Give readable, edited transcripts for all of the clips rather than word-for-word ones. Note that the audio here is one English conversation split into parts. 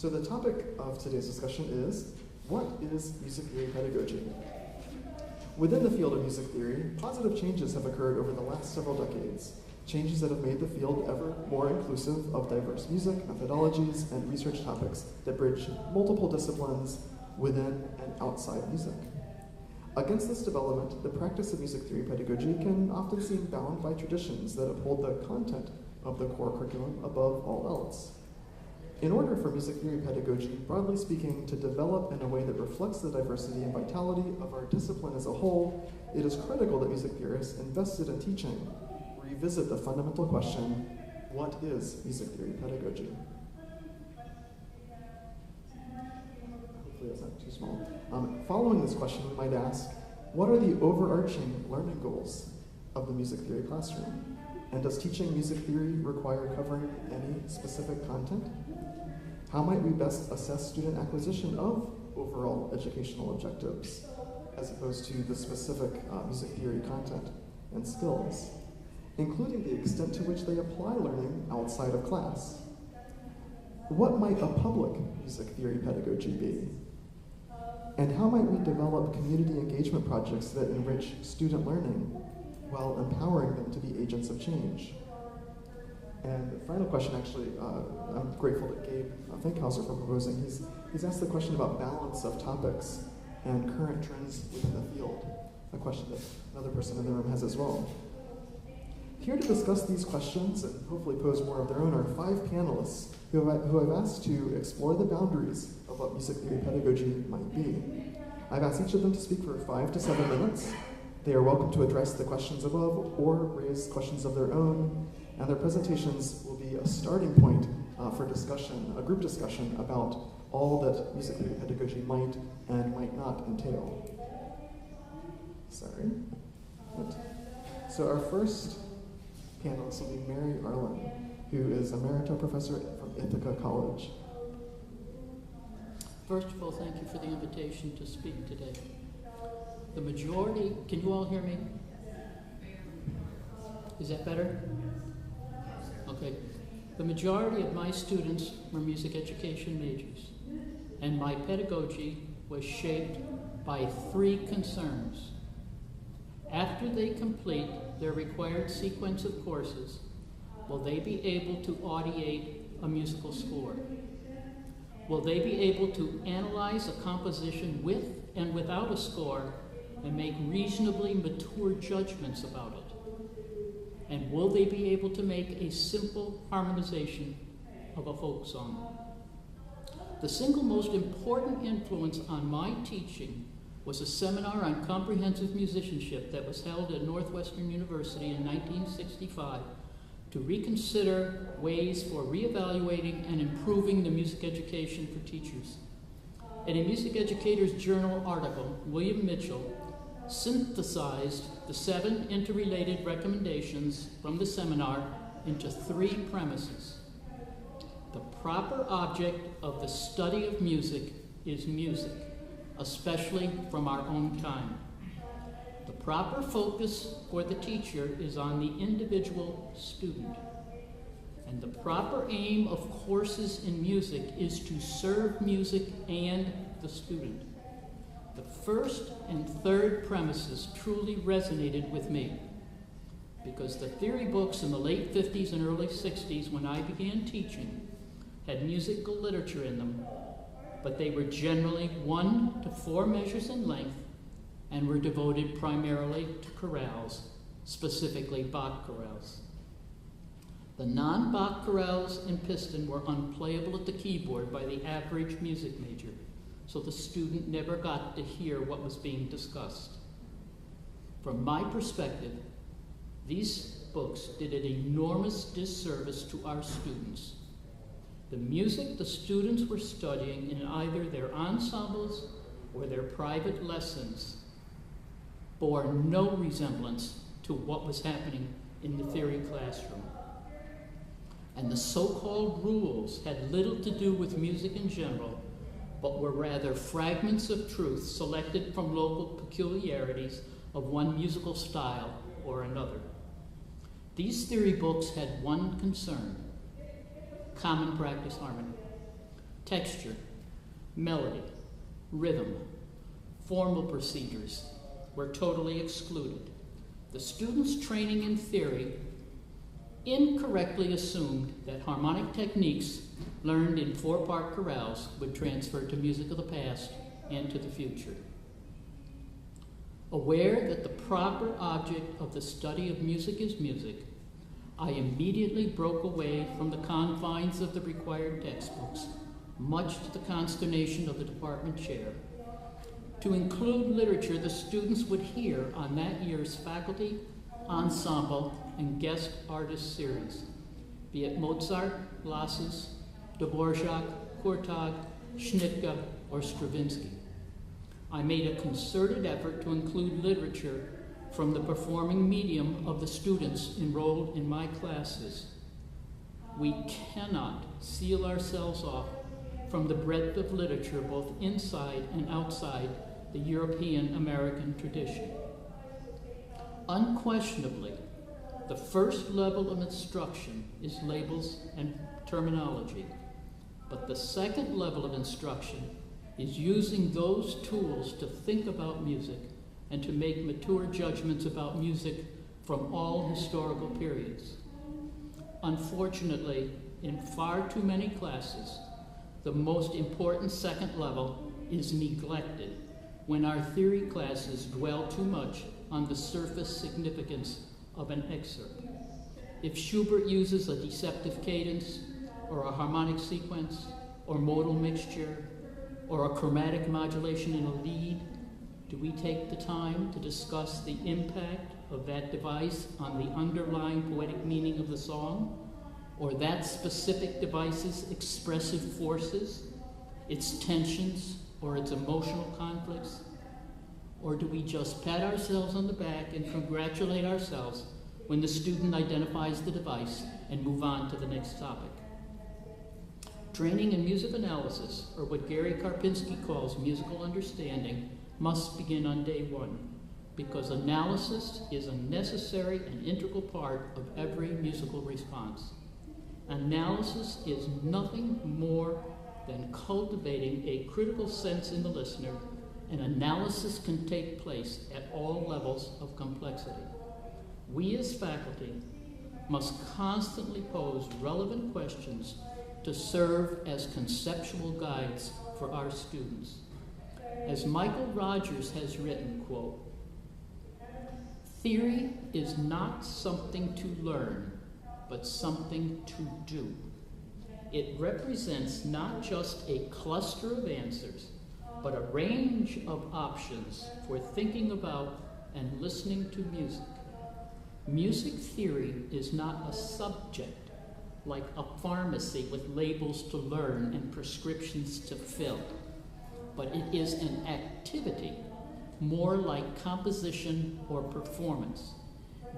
So the topic of today's discussion is, what is music theory pedagogy? Within the field of music theory, positive changes have occurred over the last several decades, changes that have made the field ever more inclusive of diverse music, methodologies, and research topics that bridge multiple disciplines within and outside music. Against this development, the practice of music theory pedagogy can often seem bound by traditions that uphold the content of the core curriculum above all else. In order for music theory pedagogy, broadly speaking, to develop in a way that reflects the diversity and vitality of our discipline as a whole, it is critical that music theorists invested in teaching revisit the fundamental question, what is music theory pedagogy? Hopefully that's not too small. Following this question, we might ask, what are the overarching learning goals of the music theory classroom? And does teaching music theory require covering any specific content? How might we best assess student acquisition of overall educational objectives, as opposed to the specific music theory content and skills, including the extent to which they apply learning outside of class? What might a public music theory pedagogy be? And how might we develop community engagement projects that enrich student learning while empowering them to be agents of change? And the final question, actually, I'm grateful to Gabe Finkhauser for proposing. He's asked the question about balance of topics and current trends within the field, a question that another person in the room has as well. Here to discuss these questions and hopefully pose more of their own are 5 panelists who I've asked to explore the boundaries of what music theory pedagogy might be. I've asked each of them to speak for 5 to 7 minutes. They are welcome to address the questions above or raise questions of their own, and their presentations will be a starting point for discussion, a group discussion about all that music theory pedagogy might and might not entail. Sorry. So our first panelist will be Mary Arlin, who is Emerita Professor from Ithaca College. First of all, thank you for the invitation to speak today. The majority, can you all hear me? Is that better? Okay. The majority of my students were music education majors, and my pedagogy was shaped by 3 concerns. After they complete their required sequence of courses, will they be able to audiate a musical score? Will they be able to analyze a composition with and without a score and make reasonably mature judgments about it? And will they be able to make a simple harmonization of a folk song? The single most important influence on my teaching was a seminar on comprehensive musicianship that was held at Northwestern University in 1965 to reconsider ways for reevaluating and improving the music education for teachers. In a Music Educators Journal article, William Mitchell synthesized the 7 interrelated recommendations from the seminar into 3 premises. The proper object of the study of music is music, especially from our own time. The proper focus for the teacher is on the individual student. And the proper aim of courses in music is to serve music and the student. The first and third premises truly resonated with me because the theory books in the late 50s and early 60s when I began teaching had musical literature in them, but they were generally 1 to 4 measures in length and were devoted primarily to chorales, specifically Bach chorales. The non-Bach chorales in Piston were unplayable at the keyboard by the average music major, so the student never got to hear what was being discussed. From my perspective, these books did an enormous disservice to our students. The music the students were studying in either their ensembles or their private lessons bore no resemblance to what was happening in the theory classroom. And the so-called rules had little to do with music in general, but were rather fragments of truth selected from local peculiarities of one musical style or another. These theory books had one concern: common practice harmony. texture, melody, rhythm, formal procedures were totally excluded. The students' training in theory incorrectly assumed that harmonic techniques learned in four-part chorales would transfer to music of the past and to the future. Aware that the proper object of the study of music is music, I immediately broke away from the confines of the required textbooks, much to the consternation of the department chair, to include literature the students would hear on that year's faculty, ensemble, and guest artist series, be it Mozart, Lasses, Dvorak, Kurtag, Schnittke, or Stravinsky. I made a concerted effort to include literature from the performing medium of the students enrolled in my classes. We cannot seal ourselves off from the breadth of literature both inside and outside the European American tradition. Unquestionably, the first level of instruction is labels and terminology, but the second level of instruction is using those tools to think about music and to make mature judgments about music from all historical periods. Unfortunately, in far too many classes, the most important second level is neglected when our theory classes dwell too much on the surface significance of an excerpt. If Schubert uses a deceptive cadence, or a harmonic sequence, or modal mixture, or a chromatic modulation in a lead, do we take the time to discuss the impact of that device on the underlying poetic meaning of the song, or that specific device's expressive forces, its tensions, or its emotional conflicts? Or do we just pat ourselves on the back and congratulate ourselves when the student identifies the device and move on to the next topic? Training in music analysis, or what Gary Karpinski calls musical understanding, must begin on day one, because analysis is a necessary and integral part of every musical response. Analysis is nothing more than cultivating a critical sense in the listener, and analysis can take place at all levels of complexity. We as faculty must constantly pose relevant questions to serve as conceptual guides for our students. As Michael Rogers has written, quote, "Theory is not something to learn, but something to do. It represents not just a cluster of answers, but a range of options for thinking about and listening to music. Music theory is not a subject, like a pharmacy with labels to learn and prescriptions to fill, but it is an activity, more like composition or performance.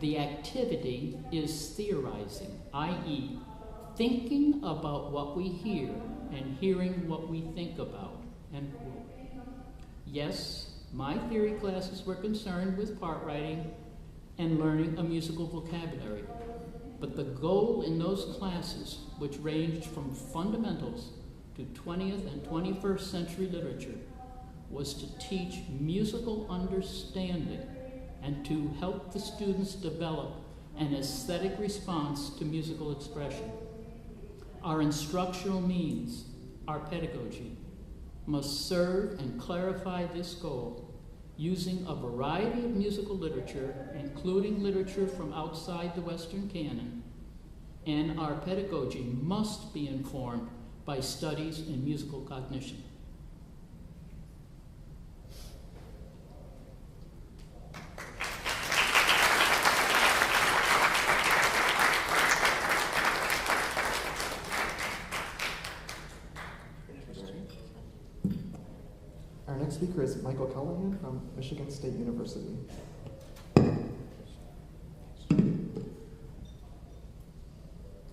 The activity is theorizing, i.e., thinking about what we hear and hearing what we think about," end quote. Yes, my theory classes were concerned with part writing and learning a musical vocabulary, but the goal in those classes, which ranged from fundamentals to 20th and 21st century literature, was to teach musical understanding and to help the students develop an aesthetic response to musical expression. Our instructional means, our pedagogy, must serve and clarify this goal using a variety of musical literature, including literature from outside the Western canon, and our pedagogy must be informed by studies in musical cognition. Our next speaker is Michael Callahan from Michigan State University.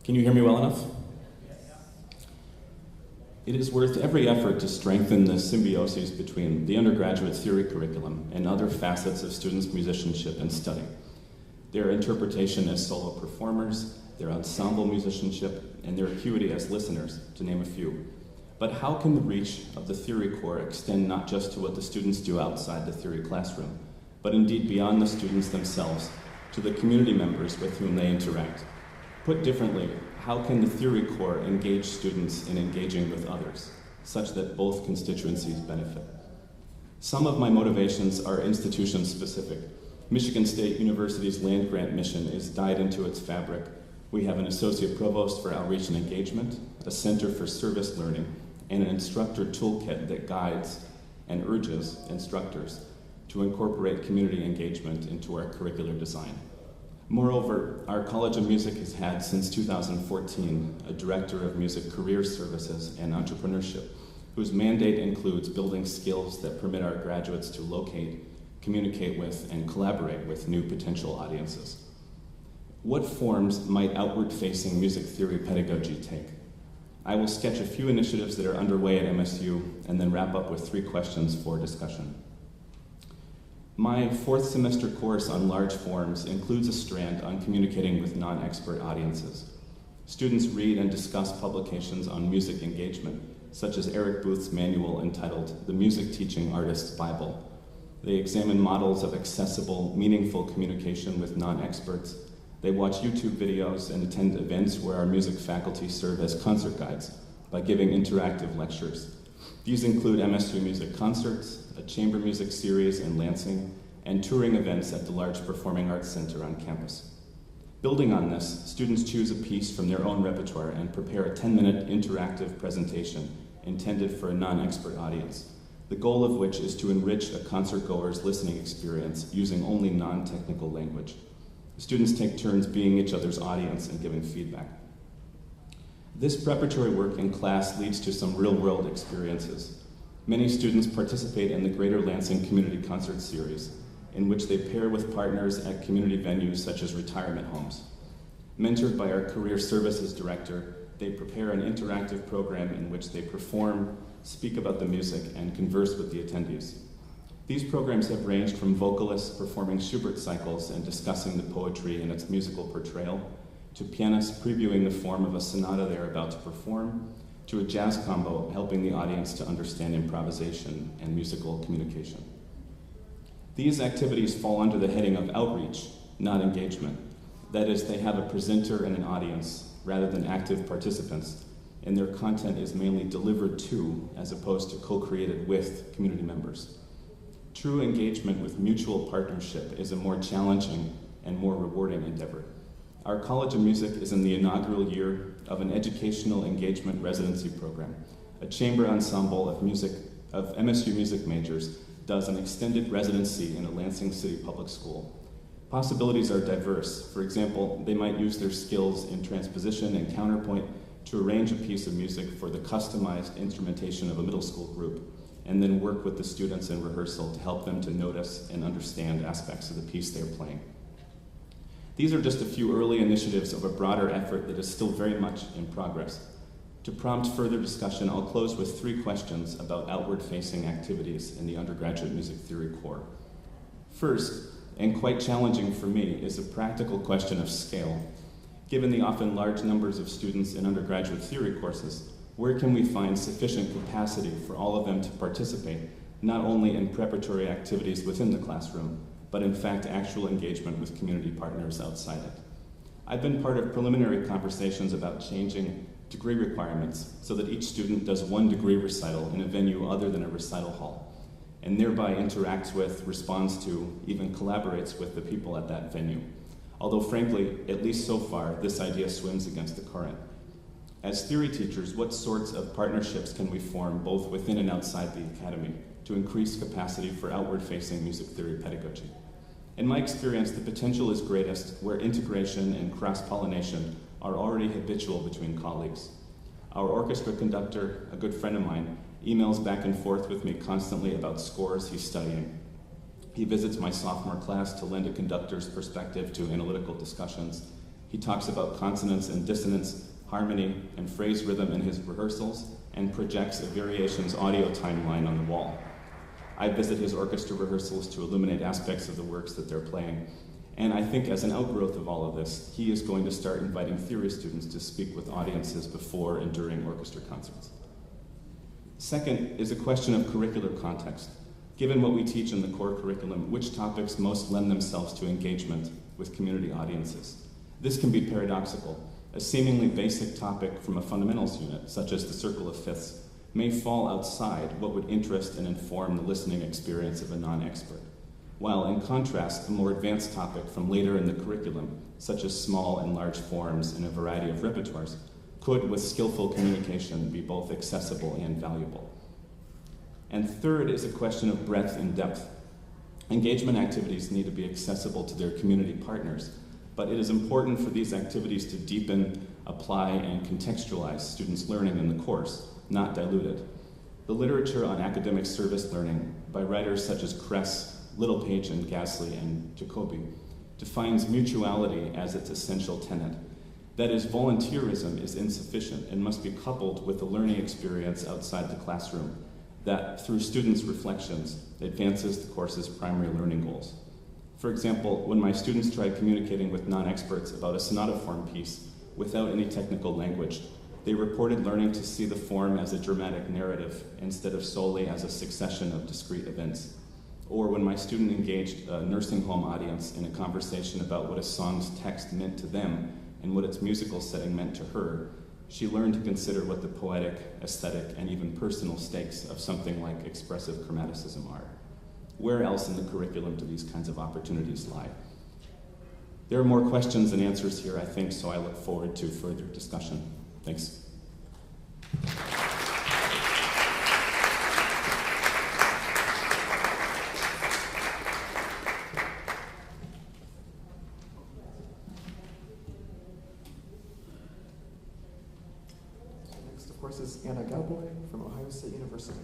Can you hear me well enough? It is worth every effort to strengthen the symbiosis between the undergraduate theory curriculum and other facets of students' musicianship and study. Their interpretation as solo performers, their ensemble musicianship, and their acuity as listeners, to name a few. But how can the reach of the theory core extend not just to what the students do outside the theory classroom, but indeed beyond the students themselves, to the community members with whom they interact? Put differently, how can the theory core engage students in engaging with others, such that both constituencies benefit? Some of my motivations are institution-specific. Michigan State University's land grant mission is dyed into its fabric. We have an associate provost for outreach and engagement, a center for service learning, and an instructor toolkit that guides and urges instructors to incorporate community engagement into our curricular design. Moreover, our College of Music has had since 2014 a Director of Music Career Services and Entrepreneurship, whose mandate includes building skills that permit our graduates to locate, communicate with, and collaborate with new potential audiences. What forms might outward-facing music theory pedagogy take? I will sketch a few initiatives that are underway at MSU and then wrap up with 3 questions for discussion. My 4th semester course on large forms includes a strand on communicating with non-expert audiences. Students read and discuss publications on music engagement, such as Eric Booth's manual entitled The Music Teaching Artist's Bible. They examine models of accessible, meaningful communication with non-experts. They watch YouTube videos and attend events where our music faculty serve as concert guides by giving interactive lectures. These include MSU music concerts, a chamber music series in Lansing, and touring events at the large Performing Arts Center on campus. Building on this, students choose a piece from their own repertoire and prepare a 10-minute interactive presentation intended for a non-expert audience, the goal of which is to enrich a concert-goer's listening experience using only non-technical language. Students take turns being each other's audience and giving feedback. This preparatory work in class leads to some real-world experiences. Many students participate in the Greater Lansing Community Concert Series, in which they pair with partners at community venues such as retirement homes. Mentored by our Career Services Director, they prepare an interactive program in which they perform, speak about the music, and converse with the attendees. These programs have ranged from vocalists performing Schubert cycles and discussing the poetry and its musical portrayal, to pianists previewing the form of a sonata they're about to perform, to a jazz combo helping the audience to understand improvisation and musical communication. These activities fall under the heading of outreach, not engagement. That is, they have a presenter and an audience rather than active participants, and their content is mainly delivered to, as opposed to co-created with, community members. True engagement with mutual partnership is a more challenging and more rewarding endeavor. Our College of Music is in the inaugural year of an educational engagement residency program. A chamber ensemble of MSU music majors does an extended residency in a Lansing City public school. Possibilities are diverse. For example, they might use their skills in transposition and counterpoint to arrange a piece of music for the customized instrumentation of a middle school group, and then work with the students in rehearsal to help them to notice and understand aspects of the piece they're playing. These are just a few early initiatives of a broader effort that is still very much in progress. To prompt further discussion, I'll close with 3 questions about outward-facing activities in the undergraduate music theory core. First, and quite challenging for me, is a practical question of scale. Given the often large numbers of students in undergraduate theory courses, where can we find sufficient capacity for all of them to participate, not only in preparatory activities within the classroom, but in fact actual engagement with community partners outside it? I've been part of preliminary conversations about changing degree requirements so that each student does 1 degree recital in a venue other than a recital hall, and thereby interacts with, responds to, even collaborates with the people at that venue. Although frankly, at least so far, this idea swims against the current. As theory teachers, what sorts of partnerships can we form both within and outside the academy to increase capacity for outward-facing music theory pedagogy? In my experience, the potential is greatest where integration and cross-pollination are already habitual between colleagues. Our orchestra conductor, a good friend of mine, emails back and forth with me constantly about scores he's studying. He visits my sophomore class to lend a conductor's perspective to analytical discussions. He talks about consonance and dissonance, harmony, and phrase rhythm in his rehearsals, and projects a variations audio timeline on the wall. I visit his orchestra rehearsals to illuminate aspects of the works that they're playing. And I think as an outgrowth of all of this, he is going to start inviting theory students to speak with audiences before and during orchestra concerts. Second is a question of curricular context. Given what we teach in the core curriculum, which topics most lend themselves to engagement with community audiences? This can be paradoxical. A seemingly basic topic from a fundamentals unit, such as the Circle of Fifths, may fall outside what would interest and inform the listening experience of a non-expert, while in contrast, a more advanced topic from later in the curriculum, such as small and large forms in a variety of repertoires, could, with skillful communication, be both accessible and valuable. And third is a question of breadth and depth. Engagement activities need to be accessible to their community partners, but it is important for these activities to deepen, apply, and contextualize students' learning in the course, not dilute it. The literature on academic service learning by writers such as Kress, Littlepage and Gasly and Jacobi defines mutuality as its essential tenet. That is, volunteerism is insufficient and must be coupled with the learning experience outside the classroom that, through students' reflections, advances the course's primary learning goals. For example, when my students tried communicating with non-experts about a sonata form piece without any technical language, they reported learning to see the form as a dramatic narrative instead of solely as a succession of discrete events. Or when my student engaged a nursing home audience in a conversation about what a song's text meant to them and what its musical setting meant to her, she learned to consider what the poetic, aesthetic, and even personal stakes of something like expressive chromaticism are. Where else in the curriculum do these kinds of opportunities lie? There are more questions than answers here, I think, so I look forward to further discussion. Thanks. Next, of course, is Anna Gawboy from Ohio State University.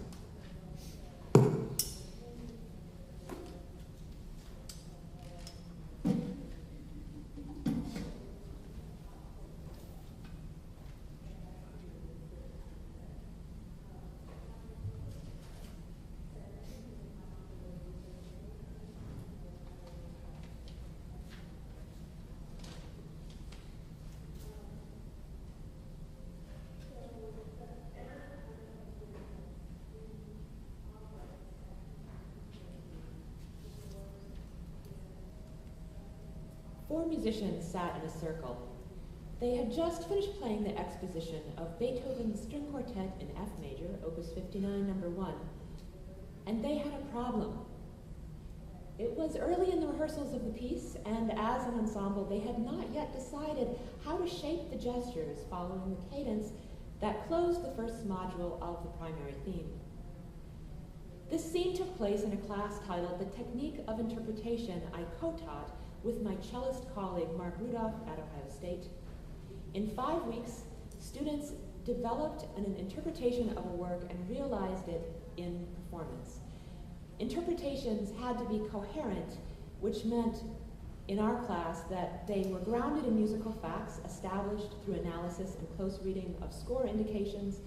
Four musicians sat in a circle. They had just finished playing the exposition of Beethoven's String Quartet in F major, Opus 59, number 1, and they had a problem. It was early in the rehearsals of the piece, and as an ensemble, they had not yet decided how to shape the gestures following the cadence that closed the first module of the primary theme. This scene took place in a class titled The Technique of Interpretation I co-taught with my cellist colleague Mark Rudolph at Ohio State. In 5 weeks, students developed an interpretation of a work and realized it in performance. Interpretations had to be coherent, which meant in our class that they were grounded in musical facts established through analysis and close reading of score indications,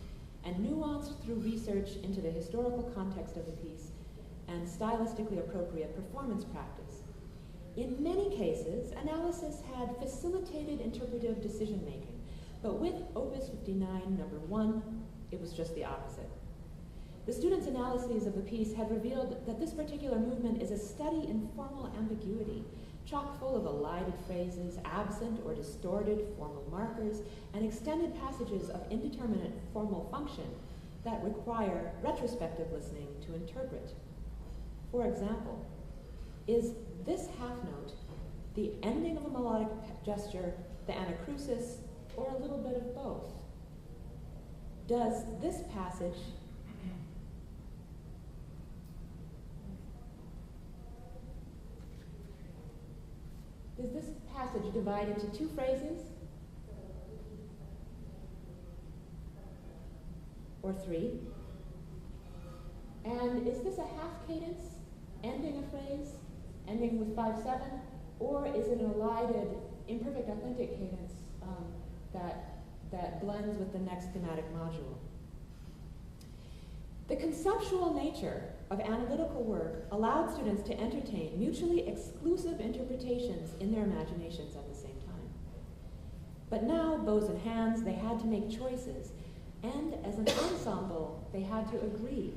and nuanced through research into the historical context of the piece and stylistically appropriate performance practice. In many cases, analysis had facilitated interpretive decision-making, but with Opus 59, number 1, it was just the opposite. The students' analyses of the piece had revealed that this particular movement is a study in formal ambiguity, chock full of elided phrases, absent or distorted formal markers, and extended passages of indeterminate formal function that require retrospective listening to interpret. For example, is this half note the ending of a melodic gesture, the anacrusis, or a little bit of both? Does this passage divide into 2 phrases? Or 3? And is this a half cadence, ending a phrase, ending with 5/7, or is it an elided, imperfect, authentic cadence that blends with the next thematic module? The conceptual nature of analytical work allowed students to entertain mutually exclusive interpretations in their imaginations at the same time. But now, bows in hands, they had to make choices And as an ensemble, they had to agree,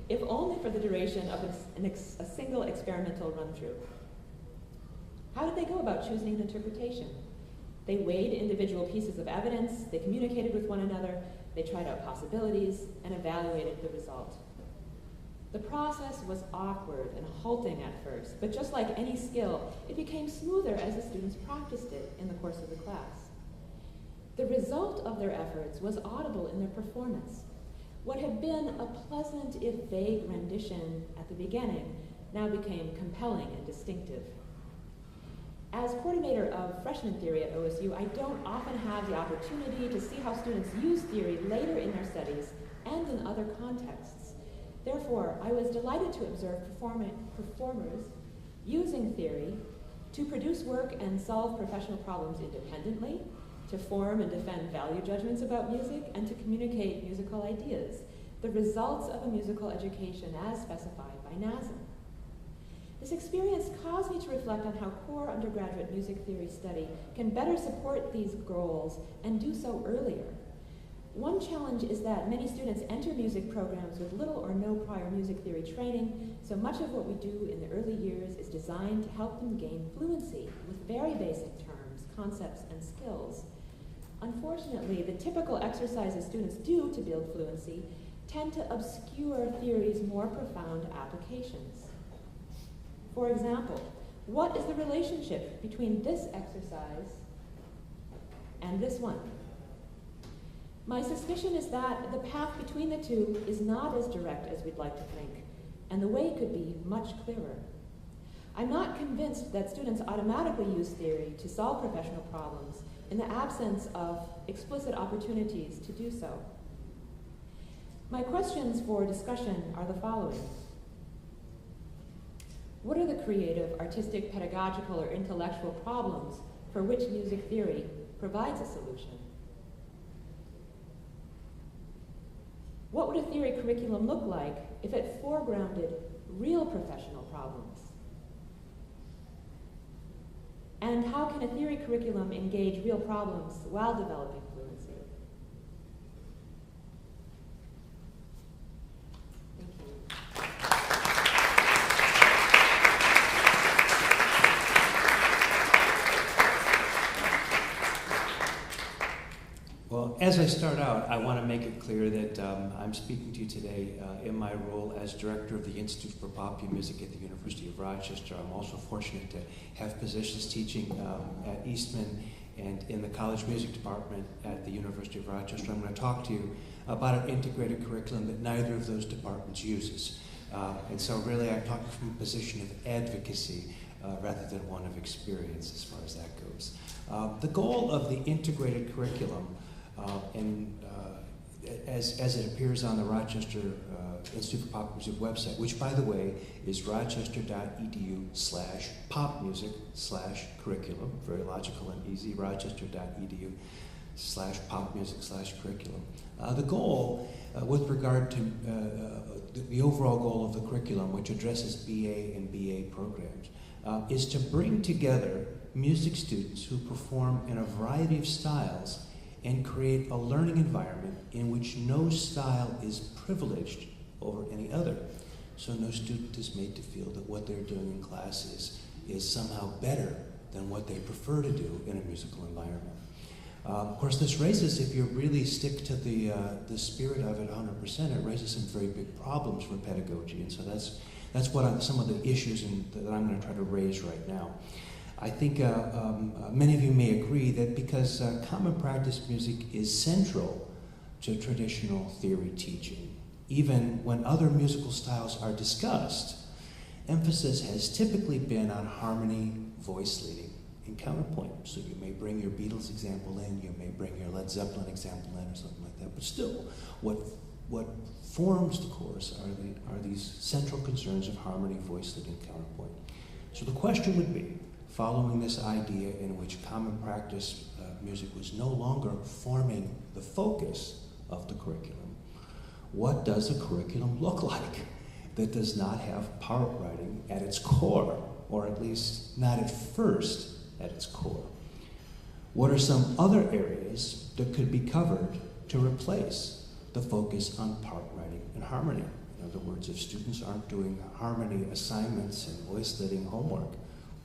if only for the duration of a single experimental run-through. How did they go about choosing an interpretation? They weighed individual pieces of evidence, they communicated with one another, they tried out possibilities, and evaluated the result. The process was awkward and halting at first, but just like any skill, it became smoother as the students practiced it in the course of the class. The result of their efforts was audible in their performance. What had been a pleasant, if vague, rendition at the beginning now became compelling and distinctive. As coordinator of freshman theory at OSU, I don't often have the opportunity to see how students use theory later in their studies and in other contexts. Therefore, I was delighted to observe performers using theory to produce work and solve professional problems independently, to form and defend value judgments about music, and to communicate musical ideas, the results of a musical education as specified by NASM. This experience caused me to reflect on how core undergraduate music theory study can better support these goals and do so earlier. One challenge is that many students enter music programs with little or no prior music theory training, so much of what we do in the early years is designed to help them gain fluency with very basic terms, concepts, and skills. Unfortunately, the typical exercises students do to build fluency tend to obscure theory's more profound applications. For example, what is the relationship between this exercise and this one? My suspicion is that the path between the two is not as direct as we'd like to think, and the way could be much clearer. I'm not convinced that students automatically use theory to solve professional problems in the absence of explicit opportunities to do so. My questions for discussion are the following. What are the creative, artistic, pedagogical, or intellectual problems for which music theory provides a solution? What would a theory curriculum look like if it foregrounded real professional problems? And how can a theory curriculum engage real problems while developing fluency? Thank you. Well, as I start out, I want to make it clear that I'm speaking to you today in my role as director of the Institute for Popular Music at the University of Rochester. I'm also fortunate to have positions teaching at Eastman and in the college music department at the University of Rochester. I'm going to talk to you about an integrated curriculum that neither of those departments uses. And so really I'm talking from a position of advocacy rather than one of experience as far as that goes. The goal of the integrated curriculum as it appears on the Rochester Institute for Pop Music website, which, by the way, is rochester.edu/popmusic/curriculum. Very logical and easy, rochester.edu/popmusic/curriculum. The goal, with regard to the overall goal of the curriculum, which addresses BA and BA programs, is to bring together music students who perform in a variety of styles and create a learning environment in which no style is privileged over any other. So no student is made to feel that what they're doing in class is somehow better than what they prefer to do in a musical environment. Of course, this raises, if you really stick to the spirit of it 100%, it raises some very big problems for pedagogy. And so that's what some of the issues that I'm going to try to raise right now. I think many of you may agree that because common practice music is central to traditional theory teaching, even when other musical styles are discussed, emphasis has typically been on harmony, voice leading, and counterpoint. So you may bring your Beatles example in, you may bring your Led Zeppelin example in, or something like that, but still, what forms the course are these central concerns of harmony, voice leading, counterpoint. So the question would be, following this idea in which common practice music was no longer forming the focus of the curriculum, what does a curriculum look like that does not have part writing at its core, or at least not at first at its core? What are some other areas that could be covered to replace the focus on part writing and harmony. In other words, if students aren't doing harmony assignments and voice leading homework,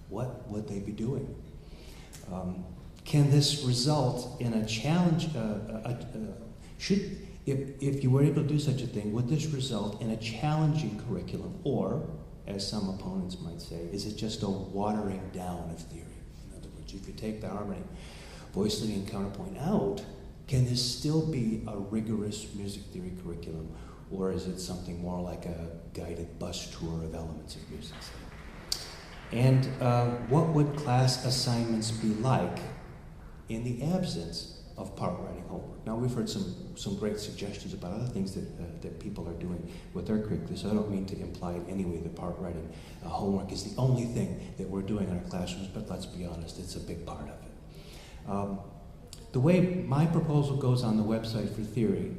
what would they be doing? Can this result in a challenge? If you were able to do such a thing, would this result in a challenging curriculum, or, as some opponents might say, is it just a watering down of theory? In other words, if you take the harmony, voice leading, and counterpoint out, can this still be a rigorous music theory curriculum, or is it something more like a guided bus tour of elements of music? And what would class assignments be like in the absence of part writing homework? Now, we've heard some great suggestions about other things that people are doing with their curricula, so I don't mean to imply in any way that part writing homework is the only thing that we're doing in our classrooms, but let's be honest, it's a big part of it. The way my proposal goes on the website for theory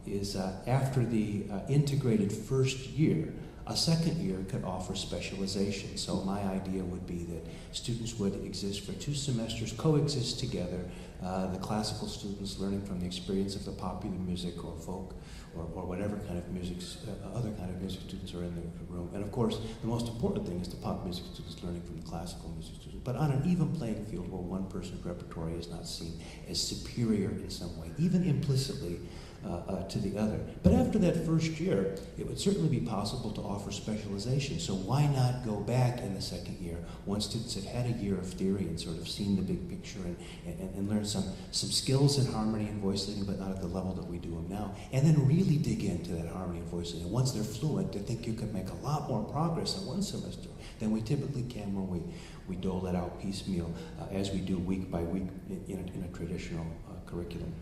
is after the integrated first year, a second year could offer specialization. So my idea would be that students would exist for 2 semesters, coexist together, the classical students learning from the experience of the popular music or folk or whatever kind of music, other kind of music students are in the room. And of course, the most important thing is the pop music students learning from the classical music students, but on an even playing field where one person's repertoire is not seen as superior in some way, even implicitly, to the other. But after that first year, it would certainly be possible to offer specialization. So why not go back in the second year once students have had a year of theory and sort of seen the big picture and learn some skills in harmony and voice leading, but not at the level that we do them now, and then really dig into that harmony and voice leading. Once they're fluent, I think you can make a lot more progress in one semester than we typically can when we dole that out piecemeal as we do week by week in a traditional curriculum.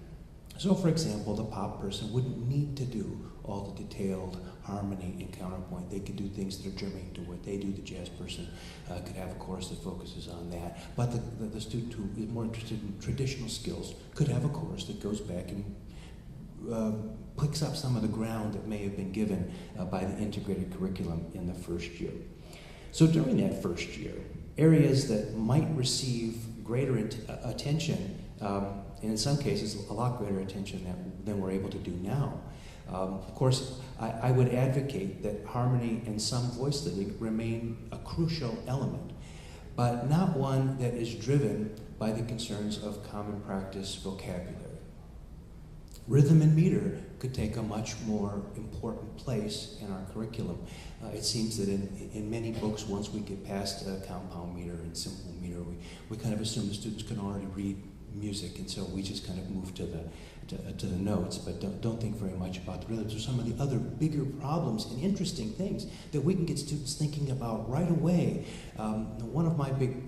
So, for example, the pop person wouldn't need to do all the detailed harmony and counterpoint. They could do things that are germane to what they do. The jazz person could have a course that focuses on that. But the student who is more interested in traditional skills could have a course that goes back and picks up some of the ground that may have been given by the integrated curriculum in the first year. So during that first year, areas that might receive greater attention, and in some cases a lot greater attention than we're able to do now. Of course, I would advocate that harmony and some voice leading remain a crucial element, but not one that is driven by the concerns of common practice vocabulary. Rhythm and meter could take a much more important place in our curriculum. It seems that in many books, once we get past compound meter and simple meter, we kind of assume the students can already read music, and so we just kind of move to the notes, but don't think very much about the rhythms or some of the other bigger problems and interesting things that we can get students thinking about right away. One of my big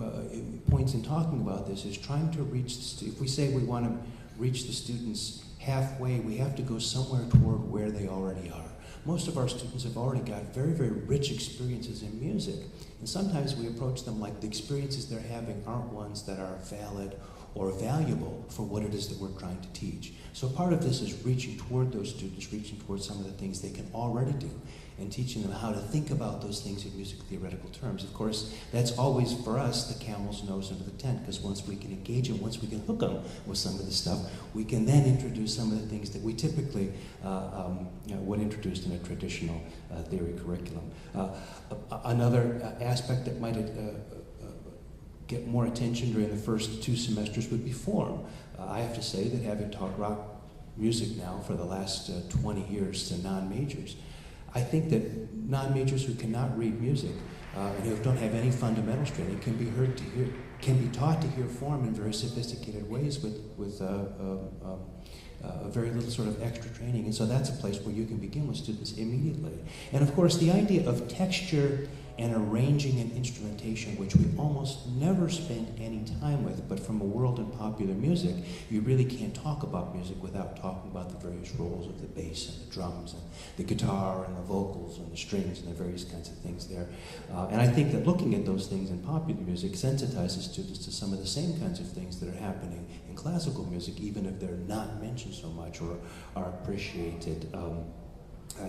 points in talking about this is trying to reach if we say we want to reach the students halfway, we have to go somewhere toward where they already are. Most of our students have already got very, very rich experiences in music, and sometimes we approach them like the experiences they're having aren't ones that are valid or valuable for what it is that we're trying to teach. So part of this is reaching toward those students, reaching toward some of the things they can already do, and teaching them how to think about those things in music theoretical terms. Of course, that's always, for us, the camel's nose under the tent, because once we can engage them, once we can hook them with some of this stuff, we can then introduce some of the things that we typically would introduce in a traditional theory curriculum. Another aspect that might get more attention during the first 2 semesters would be form. I have to say that having taught rock music now for the last 20 years to non-majors, I think that non-majors who cannot read music and who don't have any fundamentals training can be taught to hear form in very sophisticated ways with very little sort of extra training. And so that's a place where you can begin with students immediately. And of course, the idea of texture and arranging and instrumentation, which we almost never spend any time with, but from a world in popular music, you really can't talk about music without talking about the various roles of the bass and the drums and the guitar and the vocals and the strings and the various kinds of things there. And I think that looking at those things in popular music sensitizes students to some of the same kinds of things that are happening in classical music, even if they're not mentioned so much or are appreciated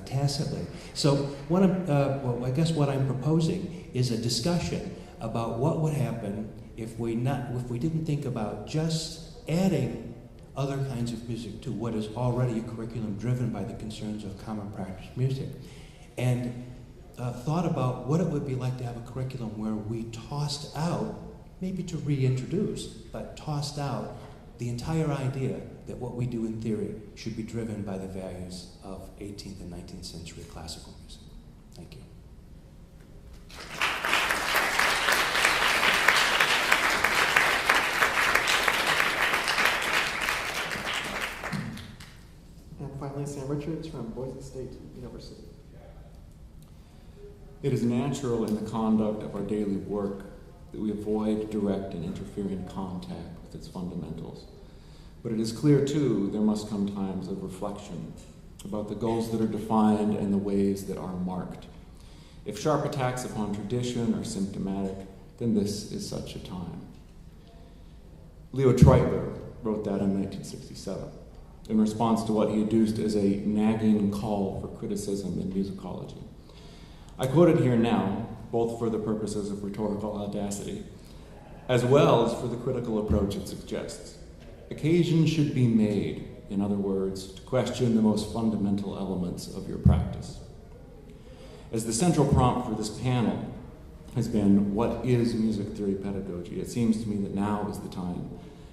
tacitly. So I guess what I'm proposing is a discussion about what would happen if we didn't think about just adding other kinds of music to what is already a curriculum driven by the concerns of common practice music, and thought about what it would be like to have a curriculum where we tossed out, maybe to reintroduce, but tossed out the entire idea that what we do in theory should be driven by the values of 18th and 19th century classical music. Thank you. And finally, Sam Richards from Boise State University. It is natural in the conduct of our daily work that we avoid direct and interfering contact with its fundamentals. But it is clear, too, there must come times of reflection about the goals that are defined and the ways that are marked. If sharp attacks upon tradition are symptomatic, then this is such a time. Leo Treitler wrote that in 1967 in response to what he adduced as a nagging call for criticism in musicology. I quote it here now, both for the purposes of rhetorical audacity, as well as for the critical approach it suggests. Occasion should be made, in other words, to question the most fundamental elements of your practice. As the central prompt for this panel has been, what is music theory pedagogy? It seems to me that now is the time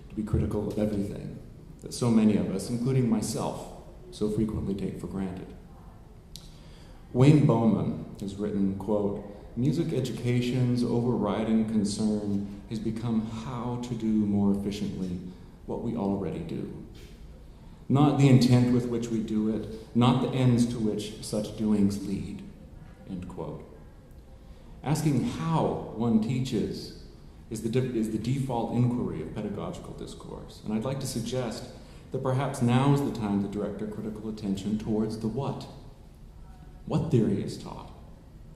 to be critical of everything that so many of us, including myself, so frequently take for granted. Wayne Bowman has written, quote, music education's overriding concern has become how to do more efficiently what we already do. Not the intent with which we do it, not the ends to which such doings lead, end quote. Asking how one teaches is the default inquiry of pedagogical discourse, and I'd like to suggest that perhaps now is the time to direct our critical attention towards the what. What theory is taught?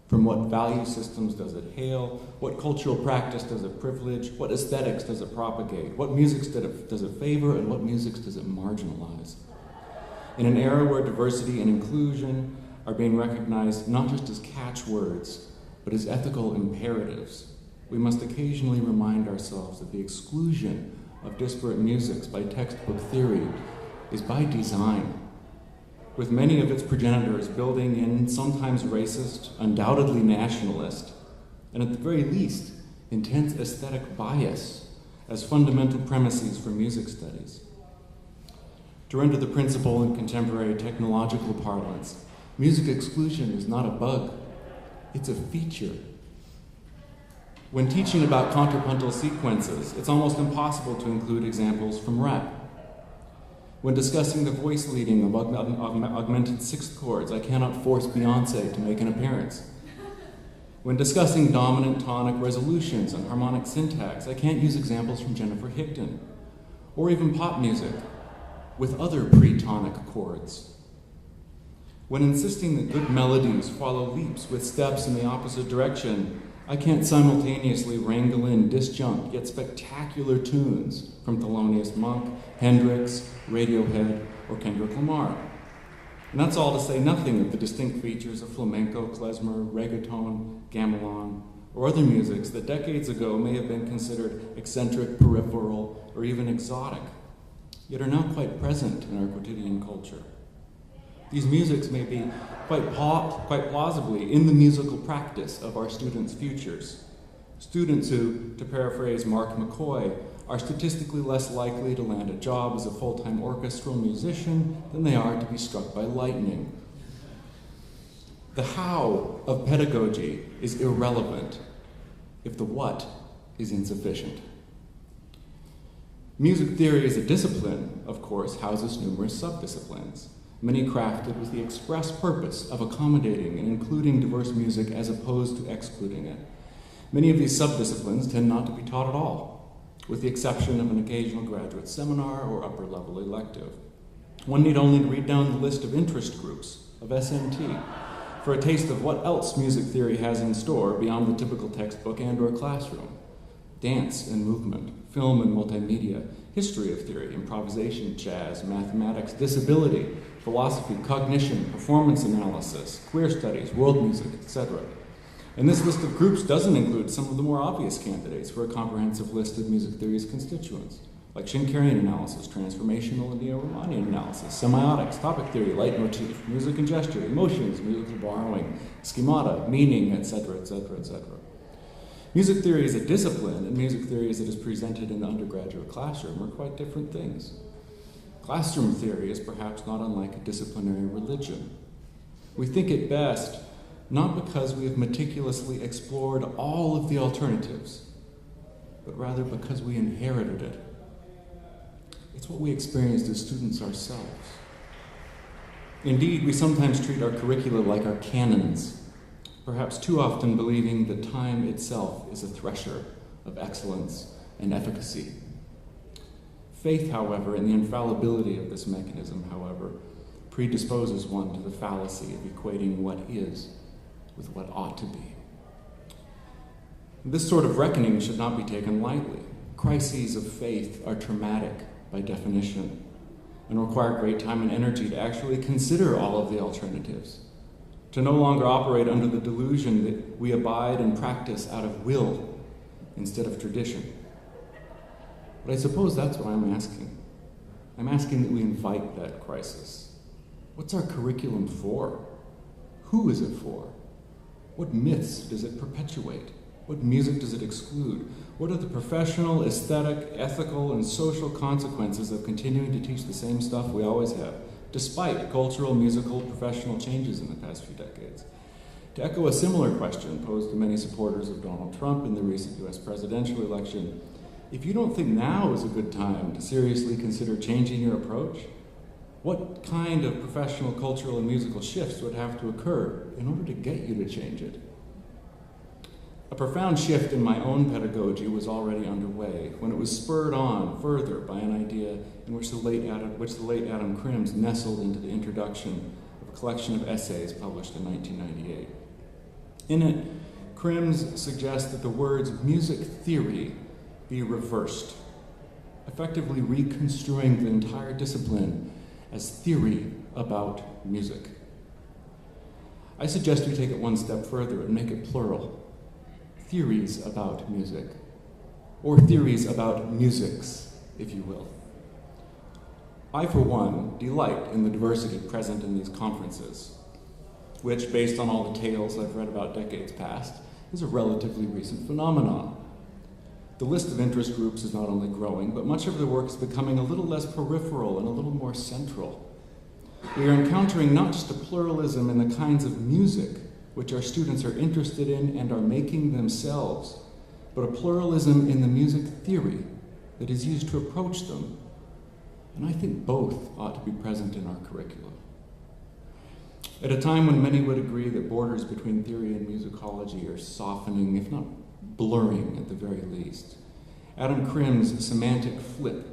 From what value systems does it hail? What cultural practice does it privilege? What aesthetics does it propagate? What musics does it favor, and what musics does it marginalize? In an era where diversity and inclusion are being recognized not just as catchwords, but as ethical imperatives, we must occasionally remind ourselves that the exclusion of disparate musics by textbook theory is by design, with many of its progenitors building in sometimes racist, undoubtedly nationalist, and at the very least, intense aesthetic bias as fundamental premises for music studies. To render the principle in contemporary technological parlance, music exclusion is not a bug, it's a feature. When teaching about contrapuntal sequences, it's almost impossible to include examples from rap. When discussing the voice leading of augmented sixth chords, I cannot force Beyoncé to make an appearance. When discussing dominant tonic resolutions and harmonic syntax, I can't use examples from Jennifer Higdon, or even pop music with other pre-tonic chords. When insisting that good melodies follow leaps with steps in the opposite direction, I can't simultaneously wrangle in disjunct yet spectacular tunes from Thelonious Monk, Hendrix, Radiohead, or Kendrick Lamar. And that's all to say nothing of the distinct features of flamenco, klezmer, reggaeton, gamelan, or other musics that decades ago may have been considered eccentric, peripheral, or even exotic, yet are now quite present in our quotidian culture. These musics may be quite plausibly in the musical practice of our students' futures. Students who, to paraphrase Mark McCoy, are statistically less likely to land a job as a full-time orchestral musician than they are to be struck by lightning. The how of pedagogy is irrelevant if the what is insufficient. Music theory as a discipline, of course, houses numerous subdisciplines, many crafted with the express purpose of accommodating and including diverse music as opposed to excluding it. Many of these subdisciplines tend not to be taught at all, with the exception of an occasional graduate seminar or upper-level elective. One need only read down the list of interest groups, of SMT, for a taste of what else music theory has in store beyond the typical textbook and/or classroom. Dance and movement, film and multimedia, history of theory, improvisation, jazz, mathematics, disability, philosophy, cognition, performance analysis, queer studies, world music, etc. And this list of groups doesn't include some of the more obvious candidates for a comprehensive list of music theory's constituents. like Schenkerian analysis, transformational and neo-Riemannian analysis, semiotics, topic theory, leitmotif, music and gesture, emotions, musical borrowing, schemata, meaning, etc., etc., etc. Music theory as a discipline and music theory as it is presented in the undergraduate classroom are quite different things. Classroom theory is perhaps not unlike a disciplinary religion. We think it best not because we have meticulously explored all of the alternatives, but rather because we inherited it. It's what we experienced as students ourselves. Indeed, we sometimes treat our curricula like our canons, perhaps too often believing that time itself is a thresher of excellence and efficacy. Faith, however, in the infallibility of this mechanism, however, predisposes one to the fallacy of equating what is with what ought to be. This sort of reckoning should not be taken lightly. Crises of faith are traumatic by definition and require great time and energy to actually consider all of the alternatives, to no longer operate under the delusion that we abide and practice out of will instead of tradition. But I suppose that's what I'm asking. I'm asking that we invite that crisis. What's our curriculum for? Who is it for? What myths does it perpetuate? What music does it exclude? What are the professional, aesthetic, ethical, and social consequences of continuing to teach the same stuff we always have, despite cultural, musical, professional changes in the past few decades? To echo a similar question posed to many supporters of Donald Trump in the recent US presidential election, if you don't think now is a good time to seriously consider changing your approach, what kind of professional, cultural, and musical shifts would have to occur in order to get you to change it? A profound shift in my own pedagogy was already underway when it was spurred on further by an idea in which the late Adam Crims nestled into the introduction of a collection of essays published in 1998. In it, Crims suggests that the words music theory be reversed, effectively reconstruing the entire discipline as theory about music. I suggest we take it one step further and make it plural. Theories about music, or theories about musics, if you will. I, for one, delight in the diversity present in these conferences, which, based on all the tales I've read about decades past, is a relatively recent phenomenon. The list of interest groups is not only growing, but much of their work is becoming a little less peripheral and a little more central. We are encountering not just a pluralism in the kinds of music which our students are interested in and are making themselves, but a pluralism in the music theory that is used to approach them. And I think both ought to be present in our curriculum. At a time when many would agree that borders between theory and musicology are softening, if not blurring at the very least, Adam Crims' semantic flip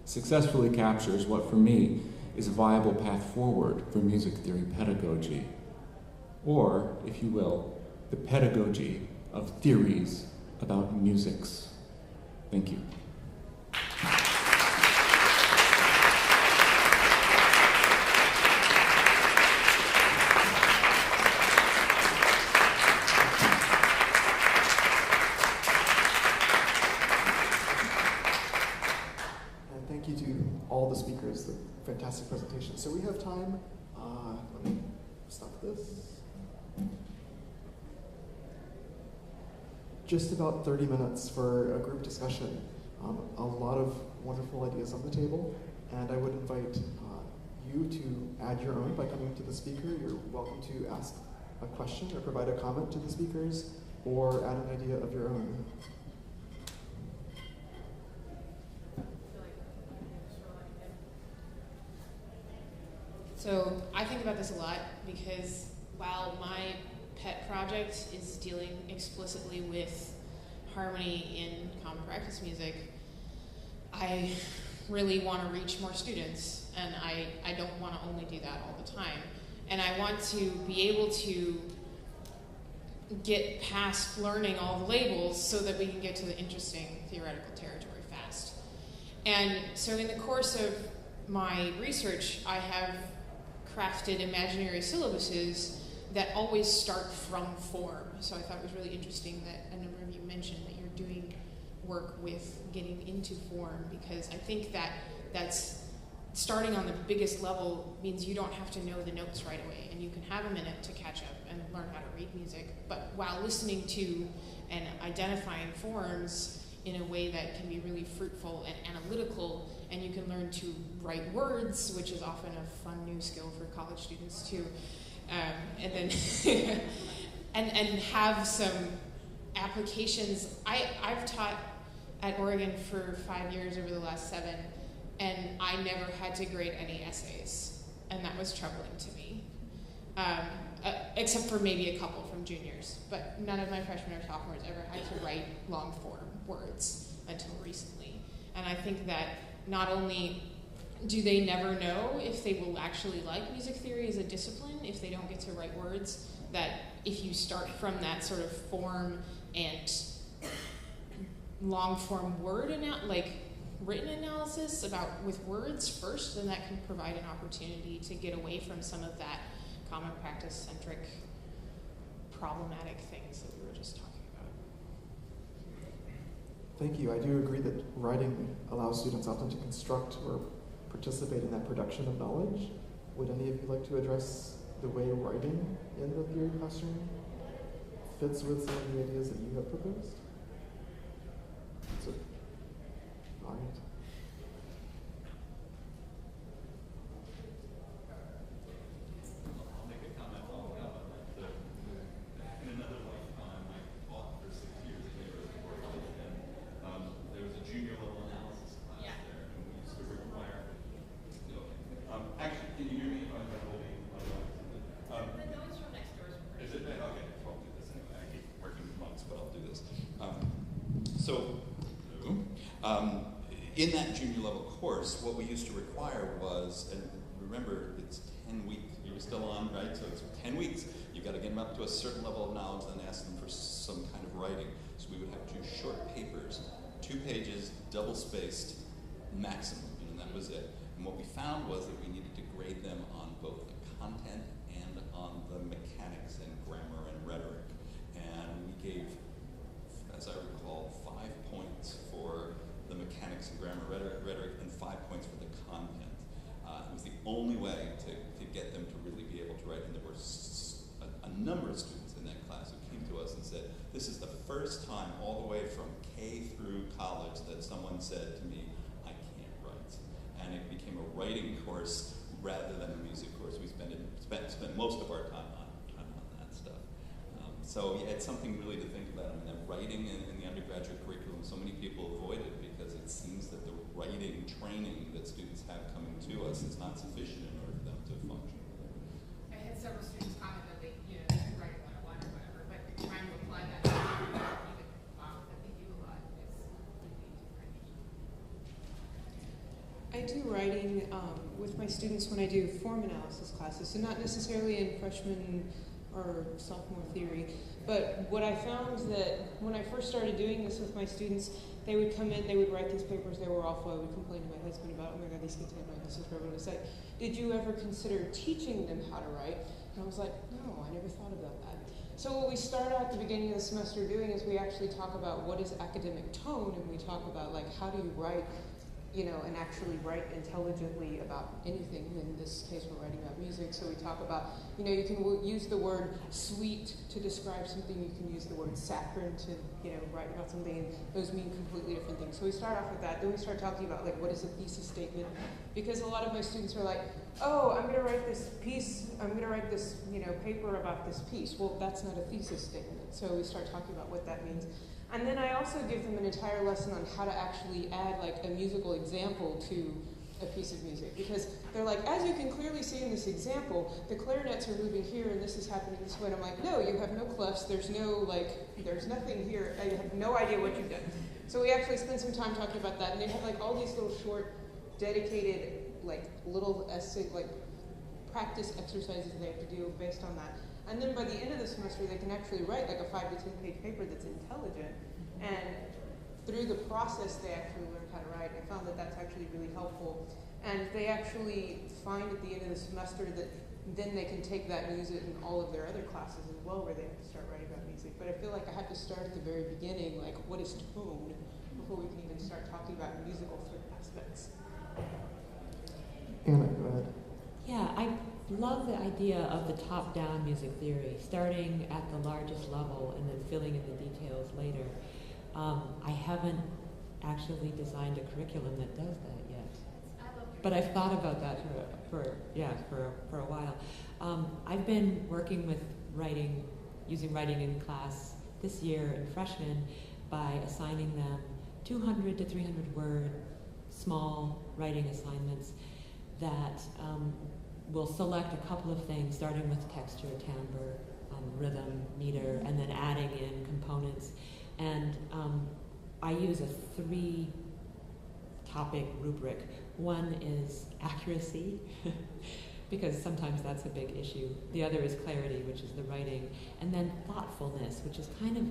successfully captures what, for me, is a viable path forward for music theory pedagogy. Or, if you will, the pedagogy of theories about musics. Thank you. And thank you to all the speakers, the fantastic presentation. So we have time, let me stop this. Just about 30 minutes for a group discussion. A lot of wonderful ideas on the table, and I would invite you to add your own by coming to the speaker. You're welcome to ask a question or provide a comment to the speakers, or add an idea of your own. So I think about this a lot because while my pet project is dealing explicitly with harmony in common practice music, I really want to reach more students, and I don't want to only do that all the time. And I want to be able to get past learning all the labels so that we can get to the interesting theoretical territory fast. And so in the course of my research, I have crafted imaginary syllabuses that always start from form. So I thought it was really interesting that a number of you mentioned that you're doing work with getting into form, because I think that that's starting on the biggest level means you don't have to know the notes right away, and you can have a minute to catch up and learn how to read music, but while listening to and identifying forms in a way that can be really fruitful and analytical, and you can learn to write words, which is often a fun new skill for college students too, and then and have some applications. I've taught at Oregon for 5 years over the last 7, and I never had to grade any essays, and that was troubling to me, except for maybe a couple from juniors, but none of my freshmen or sophomores ever had to write long form words until recently. And I think that not only do they never know if they will actually like music theory as a discipline if they don't get to write words, that if you start from that sort of form and long form word written analysis with words first, then that can provide an opportunity to get away from some of that common practice centric problematic things that we were just talking about. Thank you. I do agree that writing allows students often to construct or participate in that production of knowledge. Would any of you like to address the way writing in the theory classroom fits with some of the ideas that you have proposed? So, all right. I'll make a comment on that. In another lifetime, I taught for 6 years at the University of Rochester, and there was a junior level analysis class there, and we used to require. Actually, can you hear me? I'm holding my mic. The noise from next door is pretty. Is it? Okay, well, I'll do this anyway. I keep working with mics, but I'll do this. In that junior level course, what we used to require was, and remember, it's 10 weeks. You're still on, right? So it's 10 weeks. You've got to get them up to a certain level of knowledge, then ask them for some kind of writing. So we would have to do short papers, 2 pages, double spaced, maximum, and that was it. And what we found was that we needed to grade them on both the content and on the mechanics and grammar and rhetoric. And we gave, as I recall, 5 points for the mechanics and grammar rhetoric and 5 points for the content. It was the only way to get them to really be able to write. And there were a number of students in that class who came to us and said, this is the first time all the way from K through college that someone said to me, I can't write. And it became a writing course rather than a music course. We spent most of our time on that stuff. So yeah, it's something really to think about. I mean, that writing in the undergraduate curriculum, so many people avoid it because it seems that the writing training that students have coming to us is not sufficient in order for them to function. I had several students comment that they, should write 101 or whatever, but trying to apply that to even that they do a lot is completely different. I do writing with my students when I do form analysis classes, so not necessarily in freshman or sophomore theory, but what I found that when I first started doing this with my students, they would come in, they would write these papers, they were awful, I would complain to my husband about, oh my god, these kids can't write, this is what I would say. Did you ever consider teaching them how to write? And I was like, no, I never thought about that. So what we start out at the beginning of the semester doing is we actually talk about what is academic tone, and we talk about like how do you write, and actually write intelligently about anything. In this case, we're writing about music, so we talk about, you can use the word sweet to describe something, you can use the word saccharine to, write about something, and those mean completely different things. So we start off with that, then we start talking about, like, what is a thesis statement? Because a lot of my students are like, oh, I'm going to write this piece, I'm going to write this, paper about this piece. Well, that's not a thesis statement. So we start talking about what that means. And then I also give them an entire lesson on how to actually add like a musical example to a piece of music. Because they're like, as you can clearly see in this example, the clarinets are moving here and this is happening this way. And I'm like, no, you have no clefs, there's nothing here, you have no idea what you've done. So we actually spend some time talking about that, and they have like all these little short, dedicated, like little essay, like practice exercises they have to do based on that. And then by the end of the semester, they can actually write like a 5 to 10 page paper that's intelligent. And through the process, they actually learn how to write. I found that that's actually really helpful. And they actually find at the end of the semester that then they can take that and use it in all of their other classes as well, where they have to start writing about music. But I feel like I have to start at the very beginning, like what is tone, start talking about musical aspects. Anna, go ahead. Yeah, I love the idea of the top-down music theory, starting at the largest level and then filling in the details later. I haven't actually designed a curriculum that does that yet, but I've thought about that for a while. I've been working with using writing in class this year in freshmen by assigning them 200 to 300 word small writing assignments that will select a couple of things, starting with texture, timbre, rhythm, meter, and then adding in components. And I use a 3-topic rubric. One is accuracy, because sometimes that's a big issue. The other is clarity, which is the writing. And then thoughtfulness, which is kind of